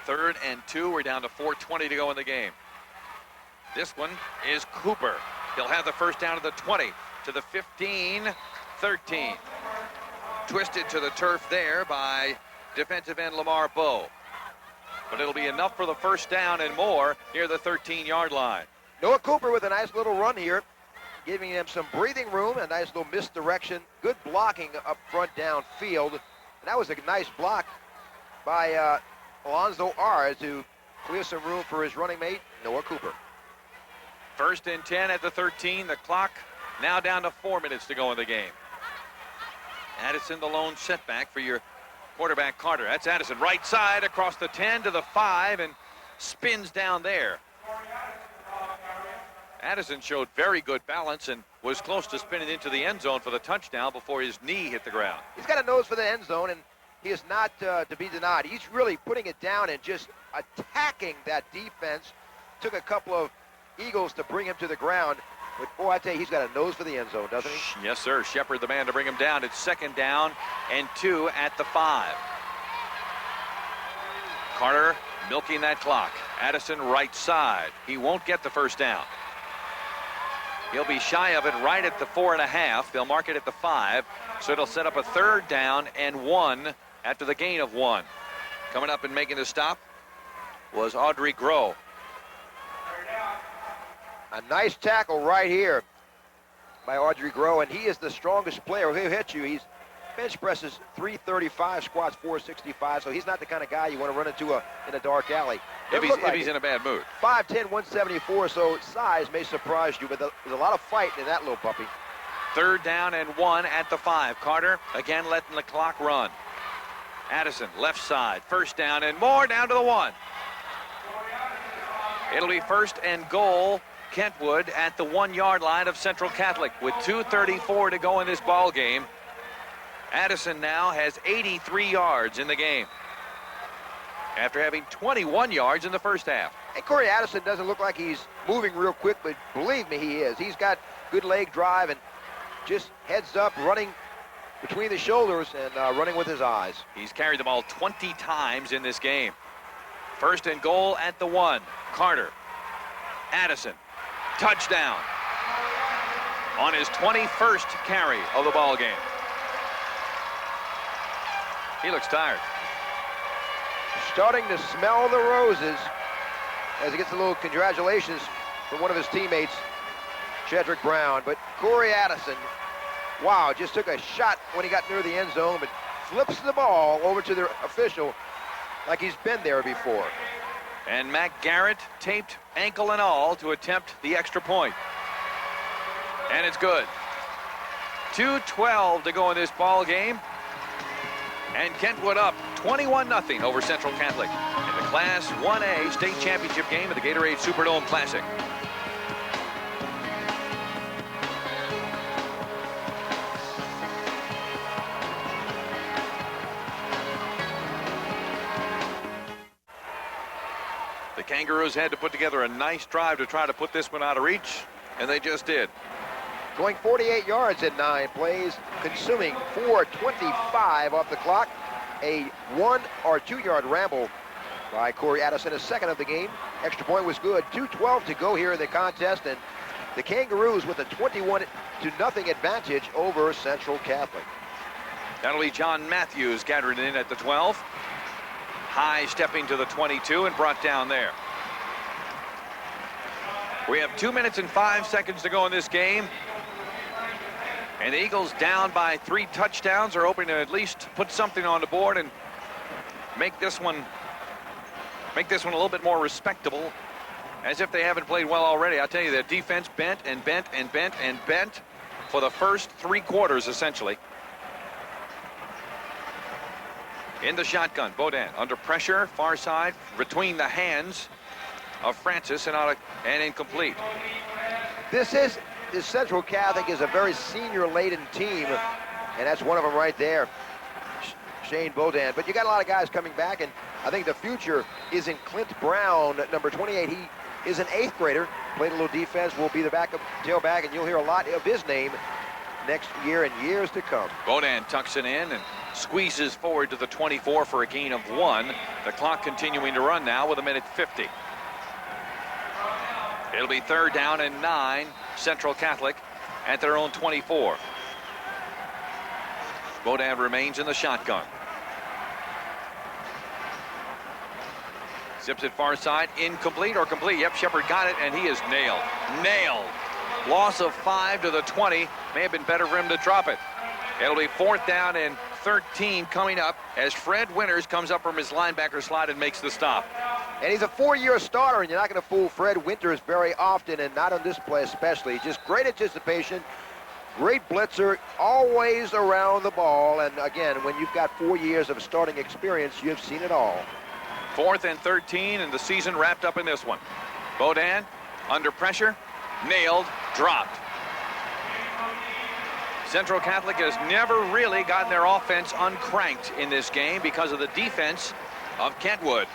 3rd and 2. We're down to 4:20 to go in the game. This one is Cooper. He'll have the first down at the 20 to the 15, 13. Twisted to the turf there by defensive end Lamar Bowe. But it'll be enough for the first down and more near the 13-yard line. Noah Cooper with a nice little run here, giving him some breathing room, a nice little misdirection. Good blocking up front downfield. And that was a nice block by Alonzo R to clear some room for his running mate, Noah Cooper. 1st and 10 at the 13. The clock now down to 4 minutes to go in the game. Addison the lone setback for your quarterback Carter. That's Addison right side across the 10 to the 5 and spins down there. Addison showed very good balance and was close to spinning into the end zone for the touchdown before his knee hit the ground. He's got a nose for the end zone, and he is not to be denied. He's really putting it down and just attacking that defense. Took a couple of Eagles to bring him to the ground. But boy, I tell you, he's got a nose for the end zone, doesn't he? Yes, sir. Shepard the man to bring him down. It's 2nd down and 2 at the 5. Carter milking that clock. Addison right side. He won't get the first down. He'll be shy of it right at the 4.5. They'll mark it at the 5. So it'll set up a 3rd down and 1 after the gain of 1. Coming up and making the stop was Audrey Groh. A nice tackle right here by Audrey Groh, and he is the strongest player. He'll hit you. He's bench presses 335, squats 465, so he's not the kind of guy you want to run into in a dark alley. If he's in a bad mood. 5'10", 174, so size may surprise you, but there's a lot of fight in that little puppy. 3rd down and 1 at the 5. Carter again letting the clock run. Addison left side, 1st down and more down to the 1. It'll be 1st and goal. Kentwood at the 1-yard line of Central Catholic with 2:34 to go in this ball game. Addison now has 83 yards in the game after having 21 yards in the first half. And Corey Addison doesn't look like he's moving real quick, but believe me, he is. He's got good leg drive and just heads up, running between the shoulders and running with his eyes. He's carried the ball 20 times in this game. 1st and goal at the 1. Carter. Addison. Touchdown on his 21st carry of the ball game. He looks tired. Starting to smell the roses as he gets a little congratulations from one of his teammates, Shedrick Brown. But Corey Addison, wow, just took a shot when he got near the end zone, but flips the ball over to the official like he's been there before. And Matt Garrett taped ankle and all to attempt the extra point. And it's good. 2:12 to go in this ball game. And Kentwood up 21-0 over Central Catholic in the Class 1A state championship game of the Gatorade Superdome Classic. The Kangaroos had to put together a nice drive to try to put this one out of reach, and they just did. Going 48 yards in 9 plays, consuming 4:25 off the clock. A 1 or 2 yard ramble by Corey Addison, his 2nd of the game. Extra point was good. 2:12 to go here in the contest, and the Kangaroos with a 21-0 advantage over Central Catholic. That'll be John Matthews gathering in at the 12. High stepping to the 22 and brought down there. We have 2 minutes and 5 seconds to go in this game. And the Eagles down by 3 touchdowns are hoping to at least put something on the board and make this one a little bit more respectable, as if they haven't played well already. I'll tell you, their defense bent and bent and bent and bent. for the first 3 quarters, essentially. In the shotgun, Baudin under pressure, far side, between the hands of Francis, and incomplete. This Central Catholic is a very senior-laden team, and that's one of them right there, Shane Baudin. But you got a lot of guys coming back, and I think the future is in Clint Brown, number 28. He is an 8th grader, played a little defense, will be the backup tailback, and you'll hear a lot of his name next year and years to come. Baudin tucks it in and squeezes forward to the 24 for a gain of 1. The clock continuing to run now with 1:50. It'll be 3rd down and 9, Central Catholic at their own 24. Baudin remains in the shotgun. Zips it far side, incomplete or complete. Yep, Shepard got it, and he is nailed. Nailed. Loss of 5 to the 20. May have been better for him to drop it. It'll be 4th down and 13 coming up as Fred Winters comes up from his linebacker slot and makes the stop. And he's a 4-year starter, and you're not going to fool Fred Winters very often, and not on this play especially. Just great anticipation, great blitzer, always around the ball. And again, when you've got 4 years of starting experience, you've seen it all. 4th and 13, and the season wrapped up in this one. Baudin under pressure, nailed, dropped. Central Catholic has never really gotten their offense uncranked in this game because of the defense of Kentwood.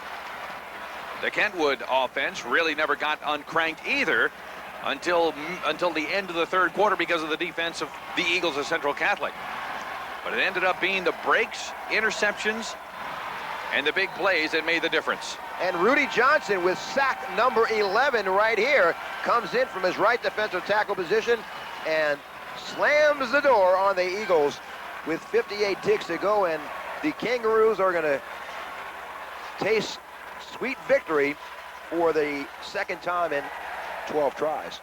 The Kentwood offense really never got uncranked either until the end of the 3rd quarter because of the defense of the Eagles of Central Catholic. But it ended up being the breaks, interceptions, and the big plays that made the difference. And Rudy Johnson with sack number 11 right here comes in from his right defensive tackle position and slams the door on the Eagles with 58 ticks to go, and the Kangaroos are going to taste sweet victory for the 2nd time in 12 tries.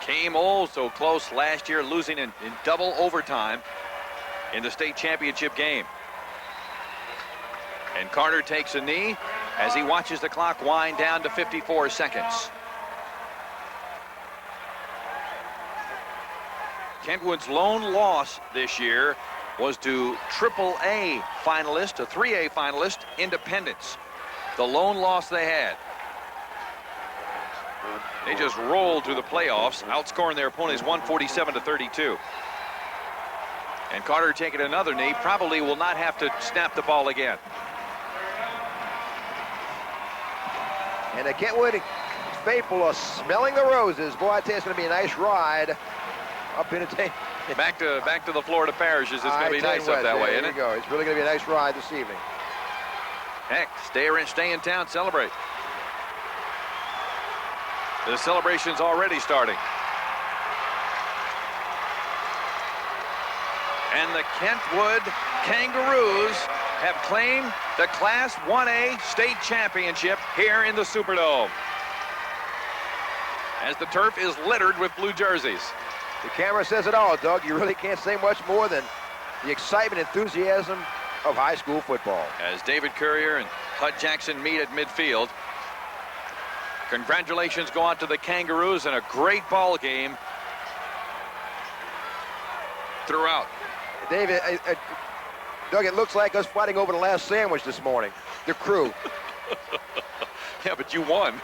Came oh so close last year, losing in double overtime in the state championship game. And Carter takes a knee as he watches the clock wind down to 54 seconds. Kentwood's lone loss this year was to AAA finalist, a 3A finalist, Independence. The lone loss they had. They just rolled through the playoffs, outscoring their opponents 147-32. And Carter taking another knee, probably will not have to snap the ball again. And the Kentwood faithful are smelling the roses. Boy, I tell you, it's going to be a nice ride up in a back to the Florida parishes. It's going to be nice up that way, isn't it? There you go. It's really going to be a nice ride this evening. Heck, stay in town, celebrate. The celebration's already starting. And the Kentwood Kangaroos have claimed the Class 1A state championship here in the Superdome, as the turf is littered with blue jerseys. The camera says it all, Doug. You really can't say much more than the excitement, enthusiasm of high school football. As David Courier and Hud Jackson meet at midfield. Congratulations go out to the Kangaroos and a great ball game throughout. David, Doug, it looks like us fighting over the last sandwich this morning. The crew. Yeah, but you won.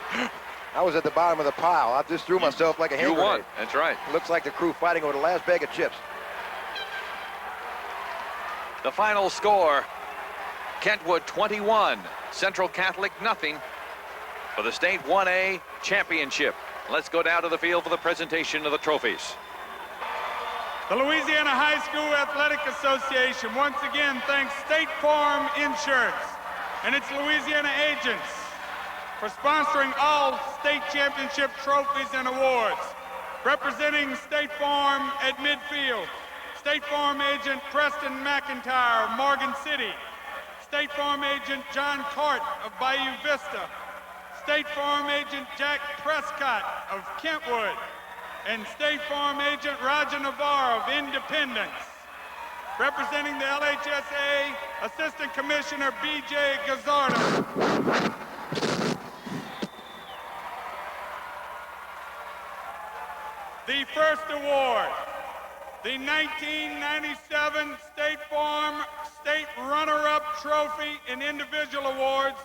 I was at the bottom of the pile. I just threw myself like a hand grenade. You won. Grenade. That's right. It looks like the crew fighting over the last bag of chips. The final score, Kentwood 21, Central Catholic nothing for the state 1A championship. Let's go down to the field for the presentation of the trophies. The Louisiana High School Athletic Association once again thanks State Farm Insurance and its Louisiana agents for sponsoring all state championship trophies and awards. Representing State Farm at midfield, State Farm agent Preston McIntyre, Morgan City. State Farm agent John Cart of Bayou Vista. State Farm agent Jack Prescott of Kentwood. And State Farm agent Roger Navarro of Independence. Representing the LHSAA, Assistant Commissioner B.J. Gazzardo. the first award, the 1997 State Farm State Runner-Up Trophy in individual awards,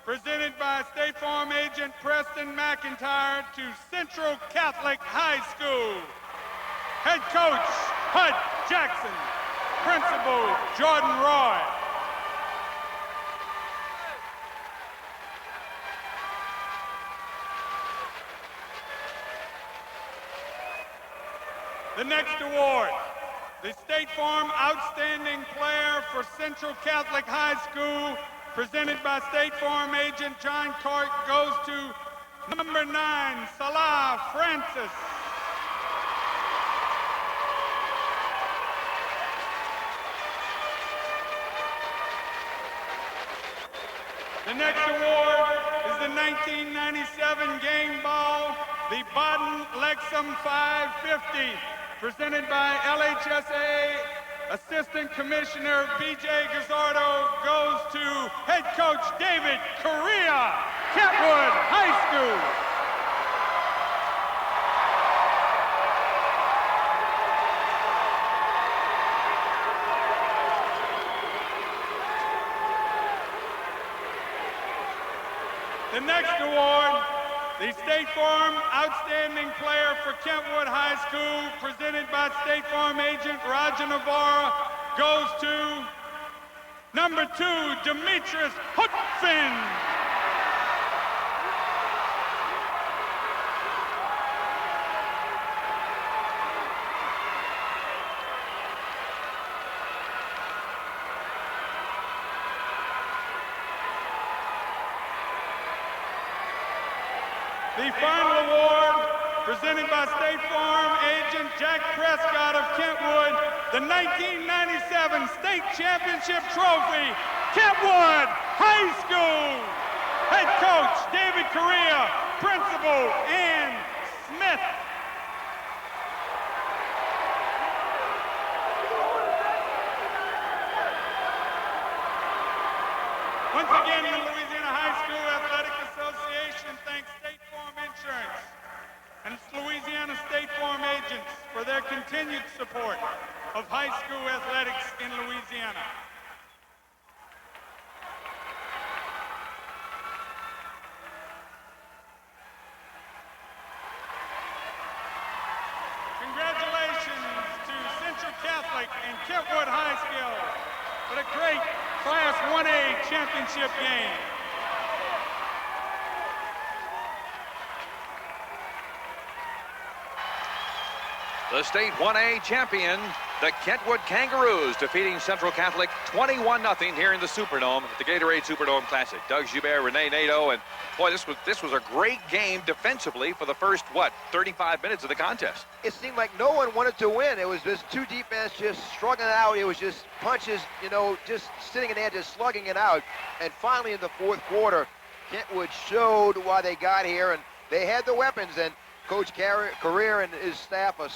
presented by State Farm agent Preston McIntyre to Central Catholic High School. Head coach, Hud Jackson. Principal, Jordan Roy. The next award, the State Farm Outstanding Player for Central Catholic High School, presented by State Farm agent John Court, goes to number 9, Salah Francis. The next award is the 1997 game ball, the Baden Lexum 550, presented by LHSAA Assistant Commissioner B.J. Gazzardo, goes to head coach David Correa, Kentwood High School. The next award, the State Farm Outstanding Player for Kentwood High School, presented by State Farm agent Roger Navarra, goes to number 2, Demetrius Hookfin. The final award, presented by State Farm agent Jack Prescott of Kentwood, the 1997 State Championship Trophy, Kentwood High School. Head coach David Correa, principal Ann Smith. Once again, the Louisiana High School Athletic Association thanks State Farm Insurance and its Louisiana State Farm agents for their continued support of high school athletics in Louisiana. Congratulations to Central Catholic and Kentwood High School for the great Class 1A championship game. The State 1A champion, the Kentwood Kangaroos, defeating Central Catholic 21-0 here in the Superdome at the Gatorade Superdome Classic. Doug Joubert, Rene Nadeau, and boy, this was a great game defensively for the first, 35 minutes of the contest. It seemed like no one wanted to win. It was just two defense just struggling out. It was just punches, just sitting in there, just slugging it out. And finally in the fourth quarter, Kentwood showed why they got here, and they had the weapons. And Coach Correa and his staff are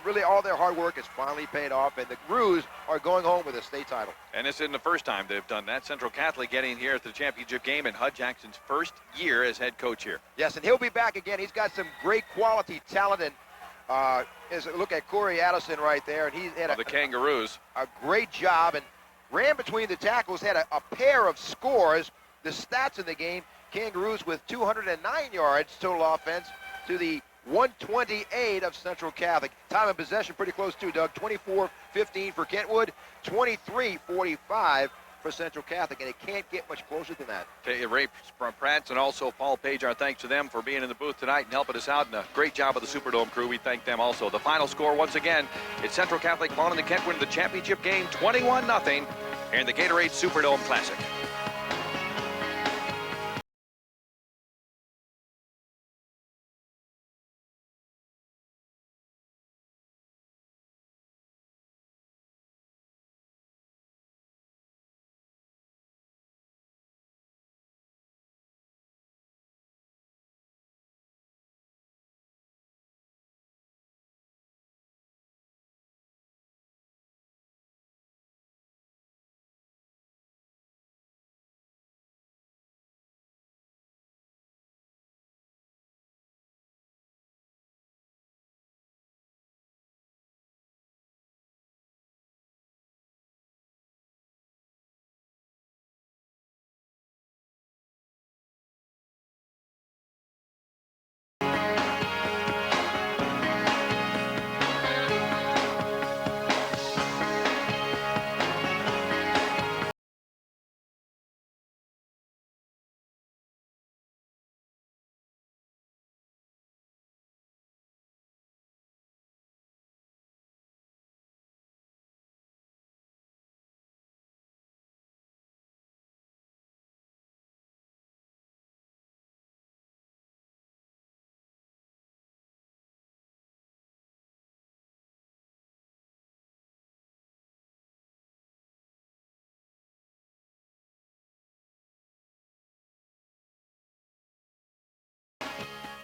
really all their hard work has finally paid off, and the Kangaroos are going home with a state title. And this isn't the first time they've done that. Central Catholic getting here at the championship game in Hud Jackson's first year as head coach here. Yes, and he'll be back again. He's got some great quality talent, and look at Corey Addison right there, and he had the Kangaroos a great job and ran between the tackles, had a pair of scores. The stats in the game: Kangaroos with 209 yards total offense to the 128 of Central Catholic. Time of possession pretty close too, Doug. 24-15 for Kentwood, 23-45 for Central Catholic, and it can't get much closer than that. Ray Prats and also Paul Page, our thanks to them for being in the booth tonight and helping us out, and a great job of the Superdome crew. We thank them also. The final score, once again, it's Central Catholic falling to Kentwood in the championship game, 21-0 here in the Gatorade Superdome Classic.